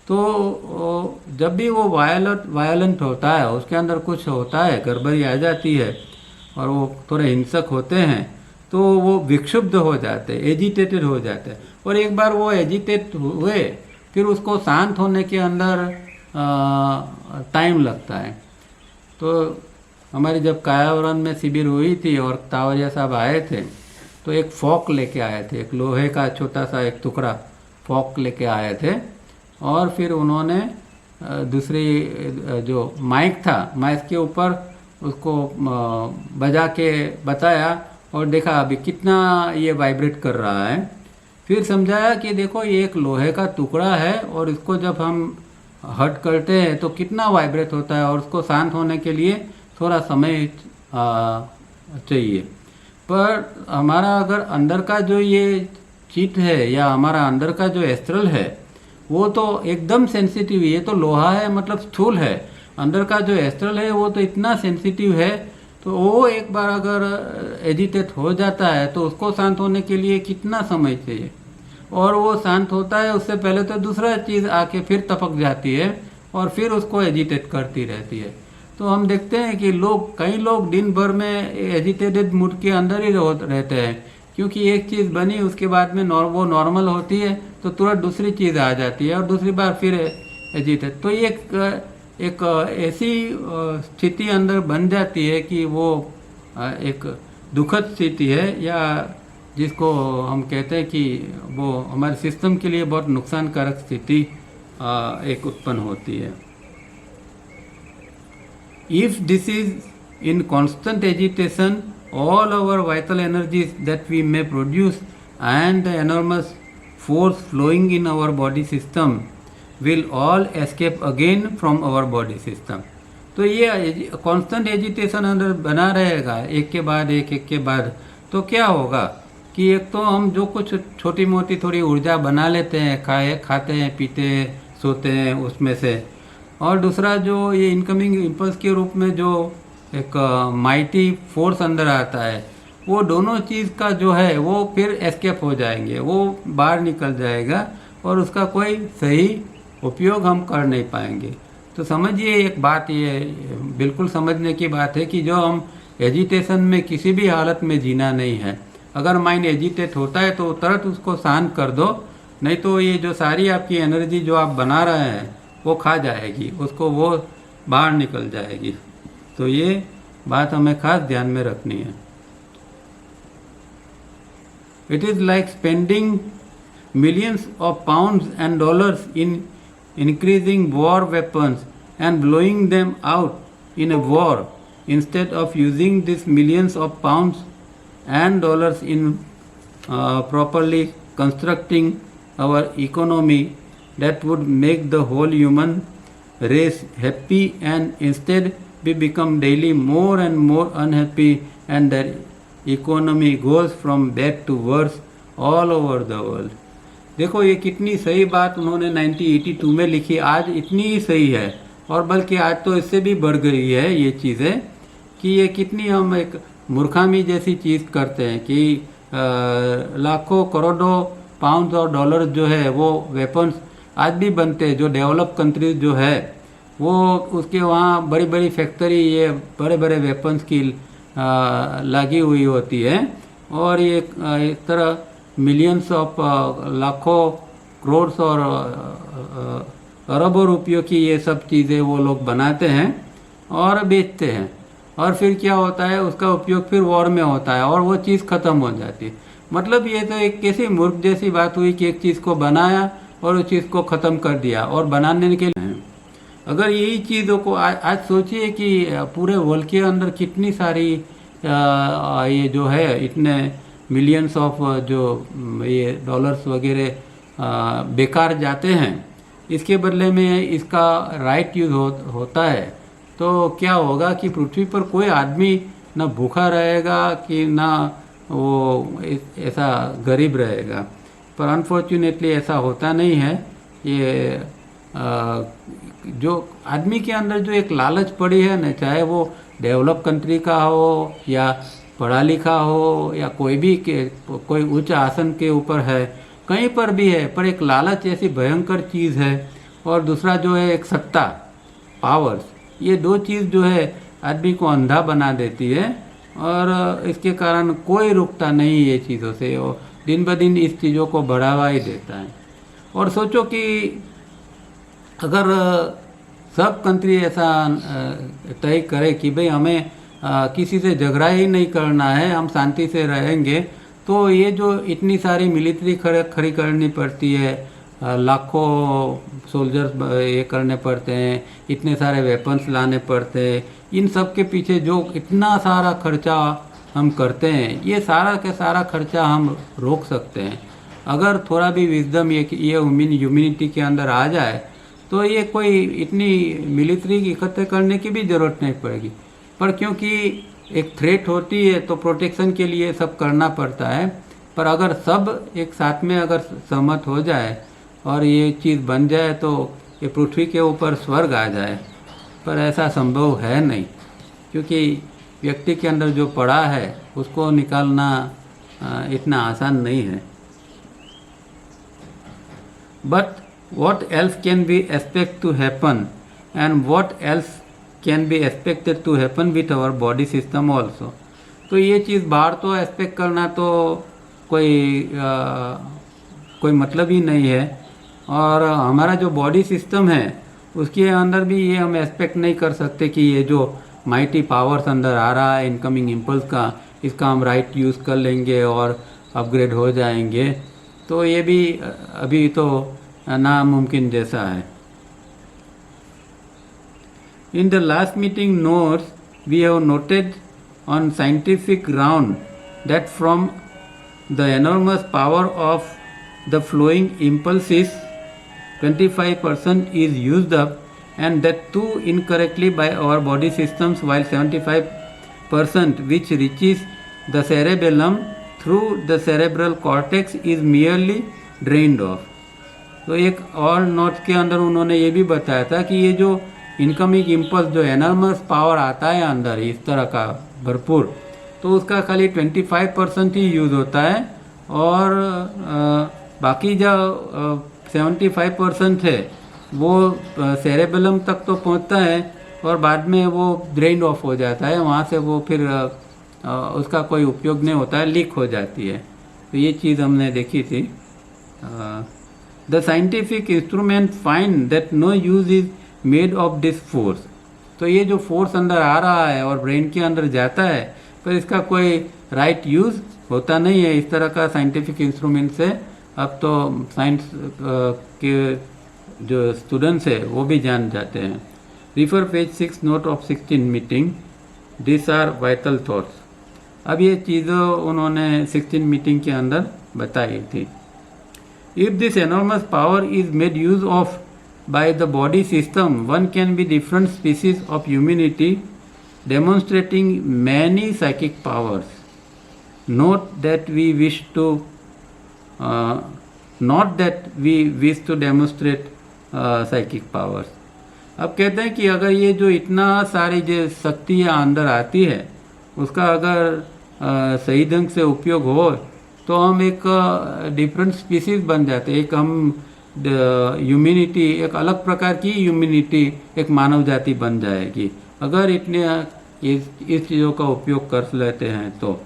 तो जब भी वो वायलेंट होता है, उसके अंदर कुछ होता है, गड़बड़ी आ जाती है और वो थोड़े हिंसक होते हैं, तो वो विक्षुब्ध हो जाते हैं, एजिटेटेड हो जाते हैं। और एक बार वो एजिटेट हुए फिर उसको शांत होने के अंदर टाइम लगता है। तो हमारी जब कायावरण में शिविर हुई थी और तावरिया साहब आए थे तो एक फॉक लेके आए थे, एक लोहे का छोटा सा एक टुकड़ा फॉक लेके आए थे और फिर उन्होंने दूसरी जो माइक था, माइक के ऊपर उसको बजा के बताया और देखा अभी कितना ये वाइब्रेट कर रहा है। फिर समझाया कि देखो ये एक लोहे का टुकड़ा है और इसको जब हम हट करते हैं तो कितना वाइब्रेट होता है और उसको शांत होने के लिए थोड़ा समय चाहिए। पर हमारा अगर अंदर का जो ये चित्त है या हमारा अंदर का जो एस्ट्रल है वो तो एकदम सेंसिटिव है। ये तो लोहा है मतलब स्थूल है, अंदर का जो एस्ट्रल है वो तो इतना सेंसिटिव है। तो वो एक बार अगर एजिटेट हो जाता है तो उसको शांत होने के लिए कितना समय चाहिए, और वो शांत होता है उससे पहले तो दूसरा चीज़ आके फिर टपक जाती है और फिर उसको एजिटेट करती रहती है। तो हम देखते हैं कि कई लोग दिन भर में एजिटेटेड मूड के अंदर ही रहते हैं, क्योंकि एक चीज़ बनी उसके बाद में वो नॉर्मल होती है तो तुरंत दूसरी चीज़ आ जाती है और दूसरी बार फिर एजिटेट। तो ये एक ऐसी स्थिति अंदर बन जाती है कि वो एक दुखद स्थिति है, या जिसको हम कहते हैं कि वो हमारे सिस्टम के लिए बहुत नुकसानकारक स्थिति एक उत्पन्न होती है। If this is in constant agitation, all our vital energies that we may produce and the enormous force flowing in our body system will all escape again from our body system. तो ये constant agitation अंदर बना रहेगा एक के बाद एक के बाद। तो क्या होगा कि एक तो हम जो कुछ छोटी मोटी थोड़ी ऊर्जा बना लेते हैं, खाते हैं, पीते हैं, सोते हैं उसमें से, और दूसरा जो ये इनकमिंग इम्पल्स के रूप में जो एक माइटी फोर्स अंदर आता है, वो दोनों चीज़ का जो है वो फिर एस्केप हो जाएंगे, वो बाहर निकल जाएगा और उसका कोई सही उपयोग हम कर नहीं पाएंगे। तो समझिए एक बात ये बिल्कुल समझने की बात है कि जो हम एजिटेशन में किसी भी हालत में जीना नहीं है। अगर माइंड एजिटेट होता है तो तुरंत उसको शांत कर दो, नहीं तो ये जो सारी आपकी एनर्जी जो आप बना रहे हैं वो खा जाएगी, उसको वो बाहर निकल जाएगी। तो ये बात हमें खास ध्यान में रखनी है। It is like spending millions of pounds and dollars in increasing war weapons and blowing them out in a war instead of using these millions of pounds and dollars in properly constructing our economy that would make the whole human race happy, and instead we become daily more and more unhappy and their economy goes from bad to worse all over the world. देखो ये कितनी सही बात उन्होंने 1982 में लिखी, आज इतनी ही सही है, और बल्कि आज तो इससे भी बढ़ गई है ये चीज़ें कि ये कितनी हम एक मूर्खामी जैसी चीज़ करते हैं कि लाखों करोड़ों पाउंड और डॉलर जो है वो वेपन्स आज भी बनते हैं। जो डेवलप कंट्रीज जो है वो उसके वहाँ बड़ी बड़ी फैक्ट्री ये बड़े बड़े वेपन्स की लगी हुई होती है, और ये इस तरह मिलियंस ऑफ लाखों करोड़ और अरबों रुपयों की ये सब चीज़ें वो लोग बनाते हैं और बेचते हैं, और फिर क्या होता है उसका उपयोग फिर वॉर में होता है और वो चीज़ ख़त्म हो जाती है। मतलब ये तो एक कैसी मूर्ख जैसी बात हुई कि एक चीज़ को बनाया और उस चीज़ को ख़त्म कर दिया, और बनाने के लिए अगर यही चीज़ों को आज सोचिए कि पूरे वर्ल्ड के अंदर कितनी सारी ये जो है इतने मिलियंस ऑफ जो ये डॉलर्स वगैरह बेकार जाते हैं, इसके बदले में इसका राइट यूज होता है, तो क्या होगा कि पृथ्वी पर कोई आदमी ना भूखा रहेगा कि ना वो ऐसा गरीब रहेगा। पर अनफॉर्चुनेटली ऐसा होता नहीं है। ये जो आदमी के अंदर जो एक लालच पड़ी है ना, चाहे वो डेवलप कंट्री का हो या पढ़ा लिखा हो या कोई उच्च आसन के ऊपर है, कहीं पर भी है, पर एक लालच ऐसी भयंकर चीज़ है। और दूसरा जो है एक सत्ता, पावर्स, ये दो चीज़ जो है आदमी को अंधा बना देती है, और इसके कारण कोई रुकता नहीं ये चीज़ों से, और दिन ब दिन इस चीज़ों को बढ़ावा ही देता है। और सोचो कि अगर सब कंट्री ऐसा तय करे कि भाई हमें किसी से झगड़ा ही नहीं करना है, हम शांति से रहेंगे, तो ये जो इतनी सारी मिलिट्री खड़ी करनी पड़ती है, लाखों सोल्जर्स ये करने पड़ते हैं, इतने सारे वेपन्स लाने पड़ते हैं, इन सब के पीछे जो इतना सारा खर्चा हम करते हैं, ये सारा का सारा खर्चा हम रोक सकते हैं अगर थोड़ा भी विजडम ये ह्यूमैनिटी के अंदर आ जाए। तो ये कोई इतनी मिलिट्री इकट्ठे करने की भी ज़रूरत नहीं पड़ेगी। पर क्योंकि एक थ्रेट होती है तो प्रोटेक्शन के लिए सब करना पड़ता है। पर अगर सब एक साथ में अगर सहमत हो जाए और ये चीज़ बन जाए तो ये पृथ्वी के ऊपर स्वर्ग आ जाए। पर ऐसा संभव है नहीं, क्योंकि व्यक्ति के अंदर जो पड़ा है उसको निकालना इतना आसान नहीं है। But what else can be expect to happen, and what else can be expected to happen with our body system also। तो ये चीज़ बाहर तो एक्सपेक्ट करना तो कोई मतलब ही नहीं है, और हमारा जो बॉडी सिस्टम है उसके अंदर भी ये हम एक्सपेक्ट नहीं कर सकते कि ये जो माइटी पावर्स अंदर आ रहा है इनकमिंग इम्पल्स का, इसका हम राइट यूज़ कर लेंगे और अपग्रेड हो जाएंगे। तो ये भी अभी तो नामुमकिन जैसा है। In the last meeting notes, we have noted on scientific ground that from the enormous power of the flowing impulses, 25% is used up, and that too incorrectly by our body systems, while 75% which reaches the cerebellum through the cerebral cortex is merely drained off। तो एक और note के अंदर उन्होंने ये भी बताया था कि ये जो इनकमिंग इम्पल्स जो एनर्मस पावर आता है अंदर इस तरह का भरपूर, तो उसका खाली 25% ही यूज़ होता है, और बाकी जो 75% है वो सेरेबेलम तक तो पहुंचता है और बाद में वो ड्रेन ऑफ हो जाता है, वहाँ से वो फिर उसका कोई उपयोग नहीं होता है, लीक हो जाती है। तो ये चीज़ हमने देखी थी। The scientific instrument find that no use is made of this force। तो ये जो फोर्स अंदर आ रहा है और ब्रेन के अंदर जाता है, पर इसका कोई राइट यूज़ होता नहीं है इस तरह का साइंटिफिक इंस्ट्रूमेंट से। अब तो साइंस के जो स्टूडेंट्स है वो भी जान जाते हैं। Refer page 6 note of 16 meeting, this are vital thoughts. अब ये चीज़ों उन्होंने 16 मीटिंग के अंदर बताई थी। If this enormous power is made use of by the body system, one can be different species of humanity demonstrating many psychic powers. Note that we wish to demonstrate psychic powers। अब कहते हैं कि अगर ये जो इतना सारी जो शक्तियाँ अंदर आती है उसका अगर सही ढंग से उपयोग हो तो हम एक डिफरेंट स्पीसीज बन जाते हैं। एक हम ह्यूमैनिटी, एक अलग प्रकार की ह्यूमैनिटी, एक मानव जाति बन जाएगी अगर इतने इस चीज़ों का उपयोग कर लेते हैं तो।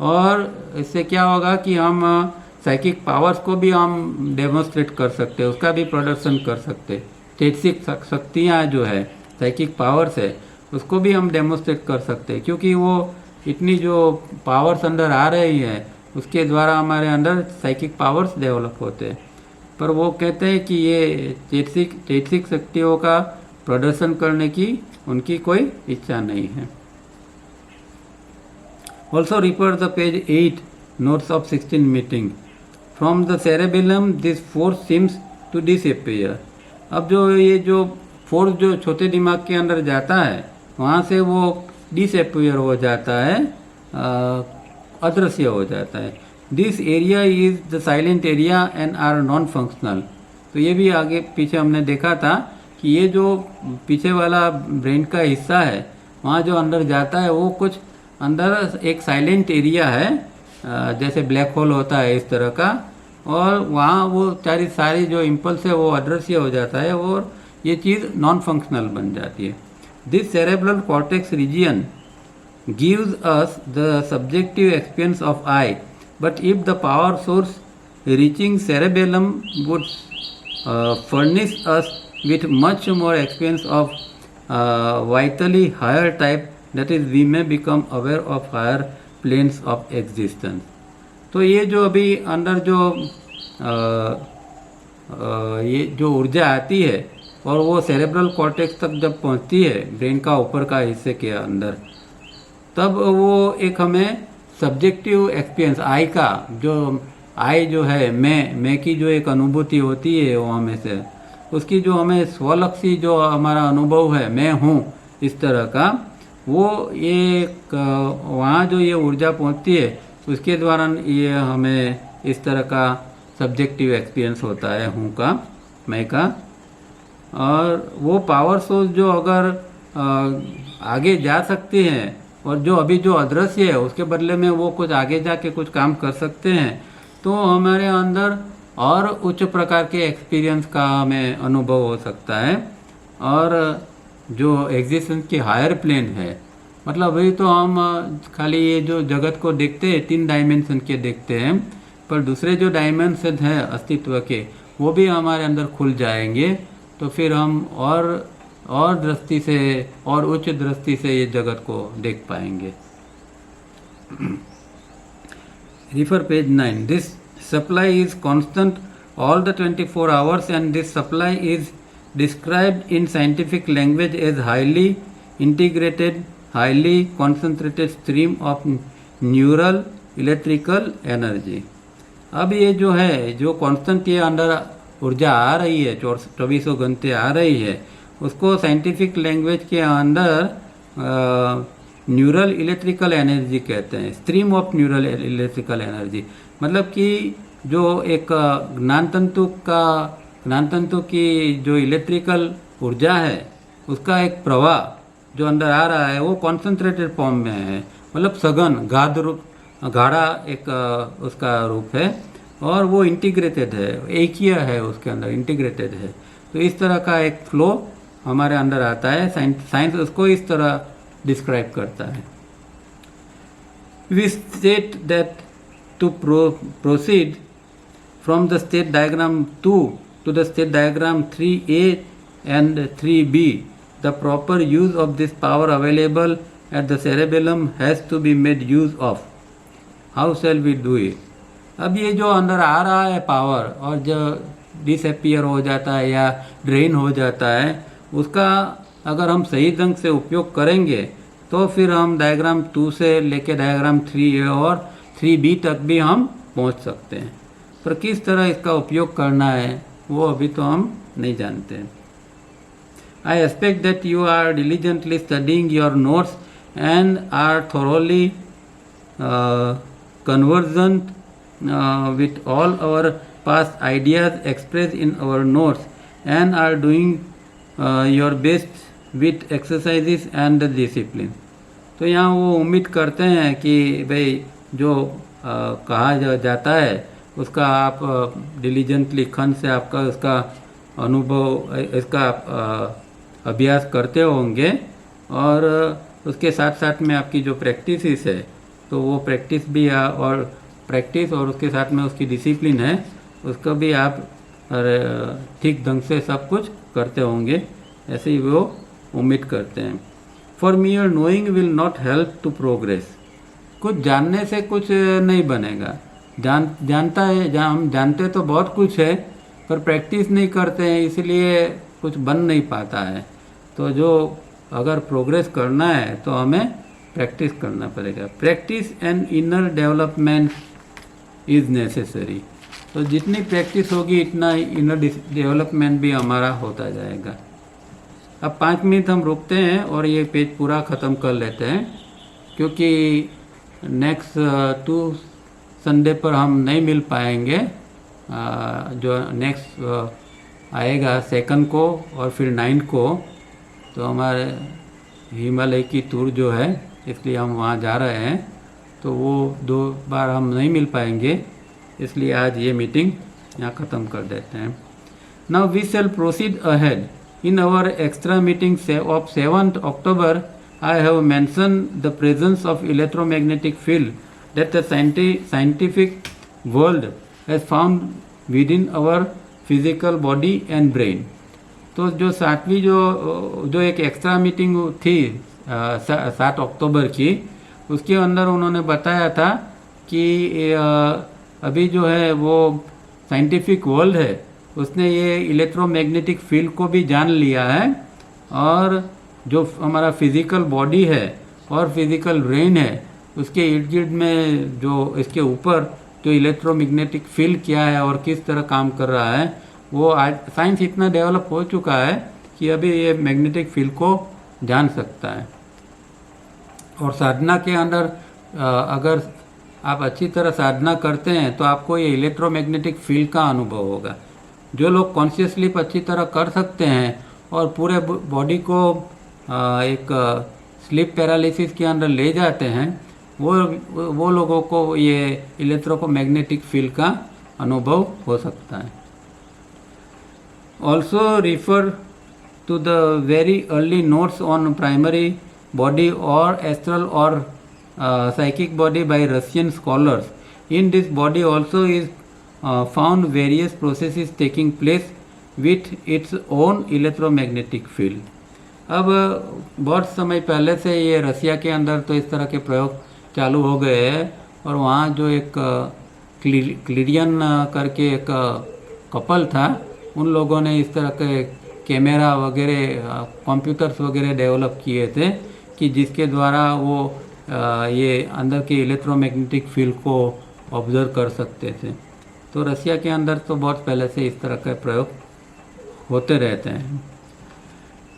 और इससे क्या होगा कि हम साइकिक पावर्स को भी हम डेमोन्स्ट्रेट कर सकते हैं, उसका भी प्रदर्शन कर सकते हैं। चैतसिक शक्तियाँ जो है, साइकिक पावर्स है, उसको भी हम डेमोन्स्ट्रेट कर सकते हैं, क्योंकि वो इतनी जो पावर्स अंदर आ रही है उसके द्वारा हमारे अंदर साइकिक पावर्स डेवलप होते हैं। पर वो कहते हैं कि ये चैतसिक शक्तियों का प्रदर्शन करने की उनकी कोई इच्छा नहीं है। Also refer the page 8 notes of 16 meeting. From the cerebellum this force seems to disappear. अब जो फोर्स जो छोटे दिमाग के अंदर जाता है वहाँ से वो डिसअपियर हो जाता है, अदृश्य हो जाता है। This area is the silent area and are non functional. तो ये भी आगे पीछे हमने देखा था कि ये जो पीछे वाला ब्रेन का हिस्सा है वहाँ जो अंदर जाता है वो कुछ अंदर एक साइलेंट एरिया है, जैसे ब्लैक होल होता है इस तरह का, और वहाँ वो सारी जो इम्पल्स है वो अदृश्य हो जाता है और ये चीज़ नॉन फंक्शनल बन जाती है। This cerebral cortex region gives us the subjective experience of I, but if the power source reaching cerebellum would furnish us with much more experience of vitally higher type, that is we may become aware of higher planes of existence. तो ये जो अभी अंदर जो ये जो ऊर्जा आती है और वो सेरेब्रल कॉर्टेक्स तक जब पहुंचती है ब्रेन का ऊपर का हिस्से के अंदर, तब वो एक हमें सब्जेक्टिव एक्सपीरियंस आई का जो है मैं की जो एक अनुभूति होती है वो हमें से उसकी जो हमें स्वलक्षी जो हमारा अनुभव है मैं हूँ इस तरह का, वो ये वहाँ जो ये ऊर्जा पहुँचती है उसके द्वारा ये हमें इस तरह का सब्जेक्टिव एक्सपीरियंस होता है हूँ का, मैं का। और वो पावर सोर्स जो अगर आगे जा सकते हैं और जो अभी जो अदृश्य है उसके बदले में वो कुछ आगे जाके कुछ काम कर सकते हैं, तो हमारे अंदर और उच्च प्रकार के एक्सपीरियंस का हमें अनुभव हो सकता है। और जो एग्जिस्टेंस की हायर प्लेन है, मतलब वही तो हम खाली ये जो जगत को देखते हैं 3 डायमेंशन के देखते हैं, पर दूसरे जो डायमेंशन है अस्तित्व के वो भी हमारे अंदर खुल जाएंगे, तो फिर हम और दृष्टि से और उच्च दृष्टि से ये जगत को देख पाएंगे। Refer page 9। This supply is constant all the 24 hours and this supply is described in scientific language as highly integrated highly concentrated stream of neural electrical energy. अब ये जो है जो कांस्टेंट ये अंदर ऊर्जा आ रही है 24 घंटे आ रही है, उसको साइंटिफिक लैंग्वेज के अंदर न्यूरल इलेक्ट्रिकल एनर्जी कहते हैं, stream of neural electrical energy. मतलब कि जो एक ज्ञान तंतु की जो इलेक्ट्रिकल ऊर्जा है उसका एक प्रवाह जो अंदर आ रहा है वो कॉन्सेंट्रेटेड फॉर्म में है, मतलब सघन गाढ़ा एक उसका रूप है और वो इंटीग्रेटेड है, एकीय है, उसके अंदर इंटीग्रेटेड है। तो इस तरह का एक फ्लो हमारे अंदर आता है। साइंस उसको इस तरह डिस्क्राइब करता है। We state that to proceed from the state diagram 2 to the state diagram 3A and 3B, the proper use of this power available at the cerebellum has to be made use of. How shall we do it? अब ये जो अंदर आ रहा है power और जो disappear हो जाता है या ड्रेन हो जाता है, उसका अगर हम सही ढंग से उपयोग करेंगे तो फिर हम डायग्राम 2 से लेके डायग्राम 3A और 3B तक भी हम पहुंच सकते हैं। पर किस तरह इसका उपयोग करना है वो अभी तो हम नहीं जानते। I expect that you are diligently studying your notes and are thoroughly conversant with all our past ideas expressed in our notes and are doing your best with exercises and discipline. तो यहाँ वो उम्मीद करते हैं कि भाई जो कहा जाता है उसका आप डिलीजेंटली खन से आपका उसका अनुभव इसका अभ्यास करते होंगे और उसके साथ साथ में आपकी जो प्रैक्टिस है तो वो प्रैक्टिस भी और प्रैक्टिस और उसके साथ में उसकी डिसिप्लिन है उसका भी आप ठीक ढंग से सब कुछ करते होंगे, ऐसे ही वो उम्मीद करते हैं। For mere knowing will not help to progress. कुछ जानने से कुछ नहीं बनेगा। हम जानते तो बहुत कुछ है, पर प्रैक्टिस नहीं करते हैं, इसलिए कुछ बन नहीं पाता है। तो जो अगर प्रोग्रेस करना है तो हमें प्रैक्टिस करना पड़ेगा। Practice and inner development is necessary. तो जितनी प्रैक्टिस होगी इतना इनर डेवलपमेंट भी हमारा होता जाएगा। अब 5 मिनट हम रुकते हैं और ये पेज पूरा ख़त्म कर लेते हैं, क्योंकि नेक्स्ट 2 संडे पर हम नहीं मिल पाएंगे। जो नेक्स्ट आएगा 2 को और फिर 9 को, तो हमारे हिमालय की टूर जो है, इसलिए हम वहाँ जा रहे हैं, तो वो 2 बार हम नहीं मिल पाएंगे, इसलिए आज ये मीटिंग यहाँ ख़त्म कर देते हैं। Now we shall proceed ahead in our extra meeting of 7th October. I have mentioned the presence of electromagnetic field that the scientific world has found within our physical body and brain. तो जो 7वीं जो एक extra meeting थी 7 अक्टूबर की, उसके अंदर उन्होंने बताया था कि अभी जो है वो साइंटिफिक वर्ल्ड है, उसने ये इलेक्ट्रोमैग्नेटिक फील्ड को भी जान लिया है, और जो हमारा फिजिकल बॉडी है और फिजिकल ब्रेन है, उसके इर्द गिर्द में जो इसके ऊपर जो इलेक्ट्रोमैग्नेटिक फील्ड क्या है और किस तरह काम कर रहा है, वो आज साइंस इतना डेवलप हो चुका है कि अभी ये मैग्नेटिक फील्ड को जान सकता है। और साधना के अंदर अगर आप अच्छी तरह साधना करते हैं तो आपको ये इलेक्ट्रोमैग्नेटिक फील्ड का अनुभव होगा। जो लोग कॉन्शियसली अच्छी तरह कर सकते हैं और पूरे बॉडी को एक स्लीप पैरालिसिस के अंदर ले जाते हैं, वो लोगों को ये इलेक्ट्रोमैग्नेटिक फील्ड का अनुभव हो सकता है। Also refer to the very early notes on primary body और एस्ट्रल और psychic body by Russian scholars. In this body also is found various processes taking place with its own electromagnetic field. अब बहुत समय पहले से ये रसिया के अंदर तो इस तरह के प्रयोग चालू हो गए हैं, और वहाँ जो एक क्लिरियन करके एक कपल था, उन लोगों ने इस तरह के कैमरा वगैरह कंप्यूटर्स वगैरह डेवलप किए थे कि जिसके द्वारा वो ये अंदर के इलेक्ट्रोमैग्नेटिक फील्ड को ऑब्जर्व कर सकते थे। तो रसिया के अंदर तो बहुत पहले से इस तरह के प्रयोग होते रहते हैं।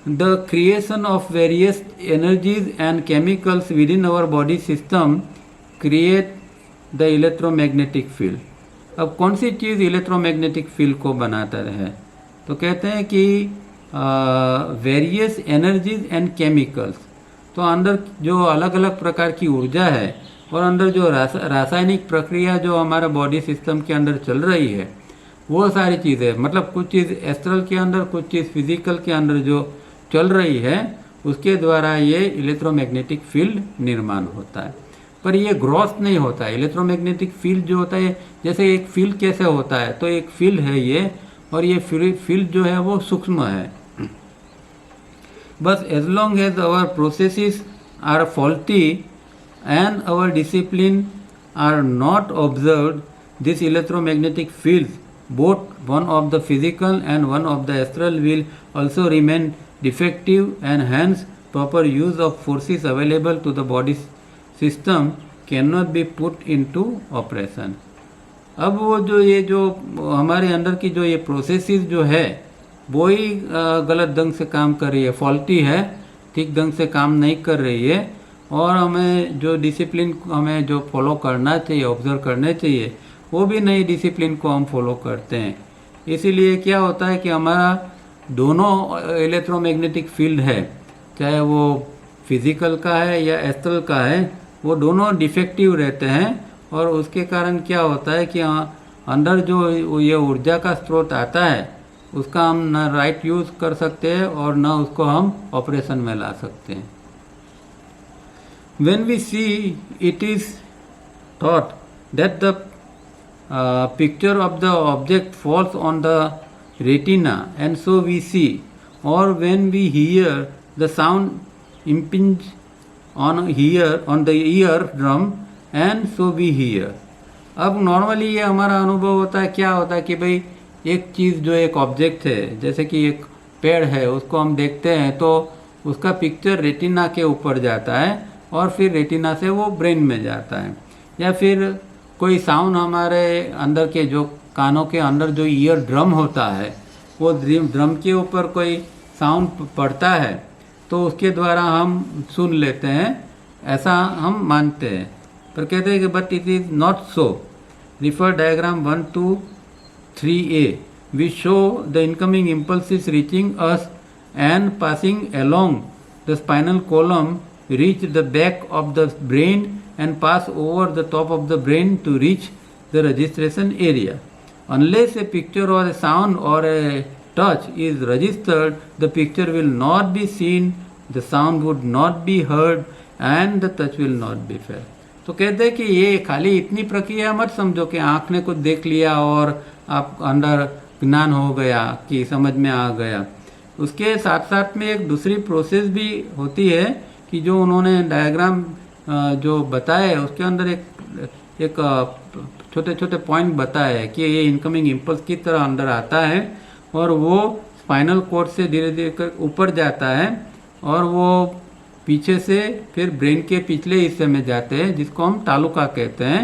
The creation of various energies and chemicals within our body system create the electromagnetic field. अब कौन सी चीज़ इलेक्ट्रोमैग्नेटिक फील्ड को बनाता है? तो कहते हैं कि वेरियस एनर्जीज एंड केमिकल्स। तो अंदर जो अलग अलग प्रकार की ऊर्जा है और अंदर जो रासायनिक प्रक्रिया जो हमारा बॉडी सिस्टम के अंदर चल रही है, वो सारी चीज़ें, मतलब कुछ चीज़ एस्ट्रल के अंदर, कुछ चीज़ फिजिकल के अंदर जो चल रही है, उसके द्वारा ये इलेक्ट्रोमैग्नेटिक फील्ड निर्माण होता है। पर ये ग्रॉस नहीं होता है। इलेक्ट्रोमैग्नेटिक फील्ड जो होता है, जैसे एक फील्ड कैसे होता है, तो एक फील्ड है ये, और ये फील्ड जो है वो सूक्ष्म है। बस as long as our processes are faulty and our discipline are not observed, this electromagnetic fields, both one of the physical and one of the astral, will also remain defective, and hence proper use of forces available to the body system cannot be put into operation. अब वो जो हमारे अंदर की जो ये processes जो है, वो ही गलत ढंग से काम कर रही है, फॉल्टी है, ठीक ढंग से काम नहीं कर रही है, और हमें जो डिसिप्लिन हमें जो फॉलो करना चाहिए, ऑब्जर्व करने चाहिए, वो भी नई डिसिप्लिन को हम फॉलो करते हैं। इसीलिए क्या होता है कि हमारा दोनों इलेक्ट्रोमैग्नेटिक फील्ड है, चाहे वो फिजिकल का है या एस्ट्रल का है, वो दोनों डिफेक्टिव रहते हैं, और उसके कारण क्या होता है कि अंदर जो ये ऊर्जा का स्रोत आता है, उसका हम ना राइट यूज़ कर सकते हैं और ना उसको हम ऑपरेशन में ला सकते हैं। When we see, it is thought that the picture of the object falls on the retina, and so we see, or when we hear the sound impinge on the eardrum, and so we hear. अब normally ये हमारा अनुभव होता है, क्या होता है कि भाई एक चीज़ जो एक ऑब्जेक्ट है, जैसे कि एक पेड़ है, उसको हम देखते हैं तो उसका पिक्चर रेटिना के ऊपर जाता है और फिर रेटिना से वो ब्रेन में जाता है। या फिर कोई साउंड हमारे अंदर के जो कानों के अंदर जो ईयर ड्रम होता है, वो ड्रम के ऊपर कोई साउंड पड़ता है तो उसके द्वारा हम सुन लेते हैं, ऐसा हम मानते हैं। पर कहते हैं कि but it is not so. Refer diagram 1 to 3a. We show the incoming impulses reaching us and passing along the spinal column reach the back of the brain and pass over the top of the brain to reach the registration area. Unless a picture or a sound or a touch is registered, the picture will not be seen, the sound would not be heard and the touch will not be felt. तो कहते हैं कि ये खाली इतनी प्रक्रिया मत समझो कि आँख ने कुछ देख लिया और आप अंदर ज्ञान हो गया कि समझ में आ गया। उसके साथ साथ में एक दूसरी प्रोसेस भी होती है कि जो उन्होंने डायग्राम जो बताए उसके अंदर एक छोटे छोटे पॉइंट बताए हैं कि ये इनकमिंग इम्पल्स किस तरह अंदर आता है और वो स्पाइनल कॉर्ड से धीरे धीरे ऊपर जाता है और वो पीछे से फिर ब्रेन के पिछले हिस्से में जाते हैं जिसको हम तालुका कहते हैं,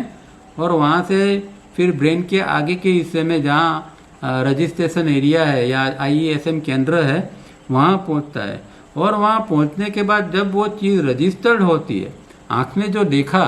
और वहाँ से फिर ब्रेन के आगे के हिस्से में जहाँ रजिस्ट्रेशन एरिया है या IESM केंद्र है वहाँ पहुँचता है। और वहाँ पहुँचने के बाद जब वो चीज़ रजिस्टर्ड होती है, आँख ने जो देखा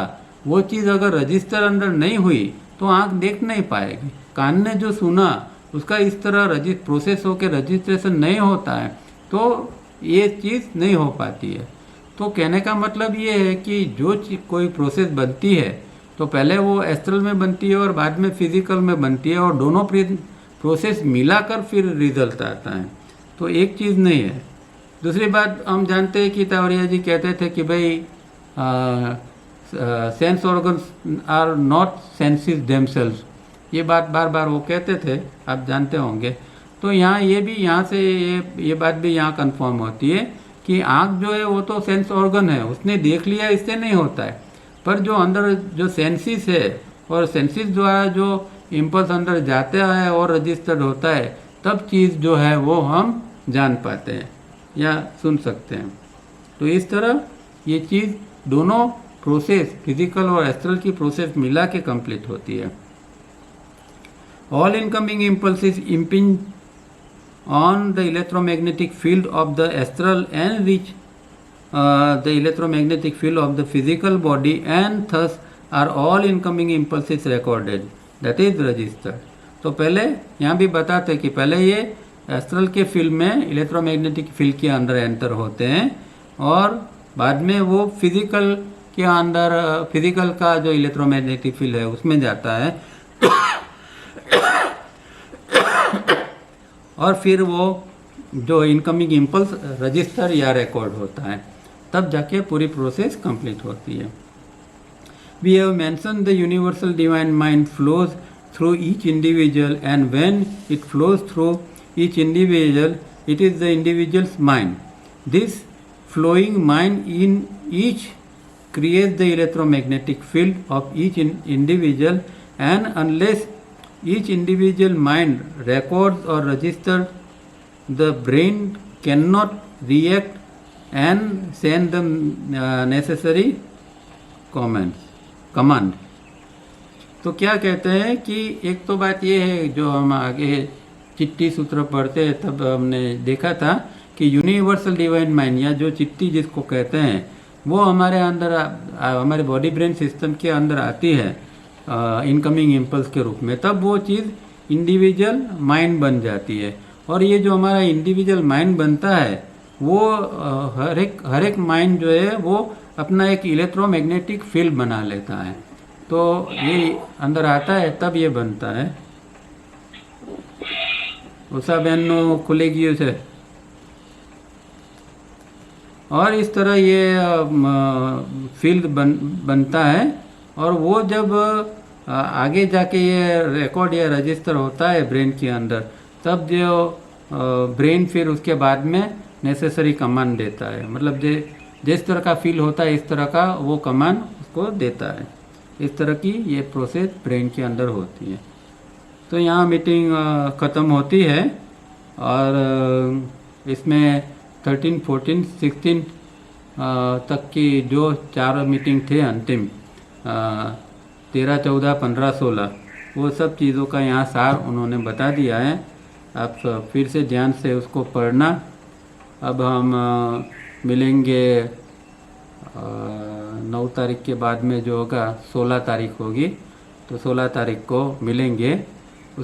वो चीज़ अगर रजिस्टर अंदर नहीं हुई तो आँख देख नहीं पाएगी। कान ने जो सुना उसका इस तरह प्रोसेस होकर रजिस्ट्रेशन नहीं होता है तो ये चीज़ नहीं हो पाती है। तो कहने का मतलब ये है कि जो कोई प्रोसेस बनती है तो पहले वो एस्ट्रल में बनती है और बाद में फिजिकल में बनती है, और दोनों प्रोसेस मिलाकर फिर रिजल्ट आता है, तो एक चीज़ नहीं है। दूसरी बात हम जानते हैं कि तावरिया जी कहते थे कि भाई sense organs are not senses themselves, ये बात बार बार वो कहते थे, आप जानते होंगे। तो यहाँ ये भी यहाँ से ये बात भी यहाँ कंफर्म होती है कि आँख जो है वो तो सेंस ऑर्गन है, उसने देख लिया इससे नहीं होता है, पर जो अंदर जो सेंसिस है और सेंसिस द्वारा जो इम्पल्स अंदर जाता है और रजिस्टर्ड होता है तब चीज़ जो है वो हम जान पाते हैं या सुन सकते हैं। तो इस तरह ये चीज़ दोनों प्रोसेस फिजिकल और एस्ट्रल की प्रोसेस मिला के कंप्लीट होती है। All incoming impulses impinge on the electromagnetic field of the astral and reach the electromagnetic field of the physical body, and thus are all incoming impulses recorded, that is registered. तो पहले यहाँ भी बताते कि पहले ये एस्ट्रल के field में इलेक्ट्रोमैग्नेटिक फील्ड के अंदर एंटर होते हैं और बाद में वो फिजिकल के अंदर फिजिकल का जो इलेक्ट्रोमैग्नेटिक फील्ड है उसमें जाता है और फिर वो जो इनकमिंग इम्पल्स रजिस्टर या रिकॉर्ड होता है, तब जाके पूरी प्रोसेस कंप्लीट होती है। We have mention the universal divine mind flows through each individual and when it flows through each individual it is the individual's mind. This flowing mind in each creates the electromagnetic field of each individual, and unless each individual mind records or registers, the brain cannot react and send the necessary command. तो क्या कहते हैं कि एक तो बात ये है, जो हम आगे चिट्ठी सूत्र पढ़ते हैं तब हमने देखा था कि यूनिवर्सल डिवाइन माइंड या जो चिट्ठी जिसको कहते हैं वो हमारे अंदर हमारे बॉडी ब्रेन सिस्टम के अंदर आती है इनकमिंग इम्पल्स के रूप में, तब वो चीज़ इंडिविजुअल माइंड बन जाती है। और ये जो हमारा इंडिविजुअल माइंड बनता है वो हर एक माइंड जो है वो अपना एक इलेक्ट्रोमैग्नेटिक फील्ड बना लेता है, तो ये अंदर आता है तब ये बनता है। उषा बहन खुले गई उसे, और इस तरह ये फील्ड बनता है और वो जब आगे जाके ये रिकॉर्ड या रजिस्टर होता है ब्रेन के अंदर, तब जो ब्रेन फिर उसके बाद में नेसेसरी कमांड देता है, मतलब जिस तरह का फील होता है इस तरह का वो कमांड उसको देता है। इस तरह की ये प्रोसेस ब्रेन के अंदर होती है। तो यहाँ मीटिंग ख़त्म होती है और इसमें 13, 14, 16 तक की जो 4 मीटिंग थे अंतिम 13, 14, 15, 16 वो सब चीज़ों का यहाँ सार उन्होंने बता दिया है। आप फिर से ध्यान से उसको पढ़ना। अब हम मिलेंगे 9 तारीख के बाद में जो होगा 16 तारीख होगी, तो 16 तारीख को मिलेंगे।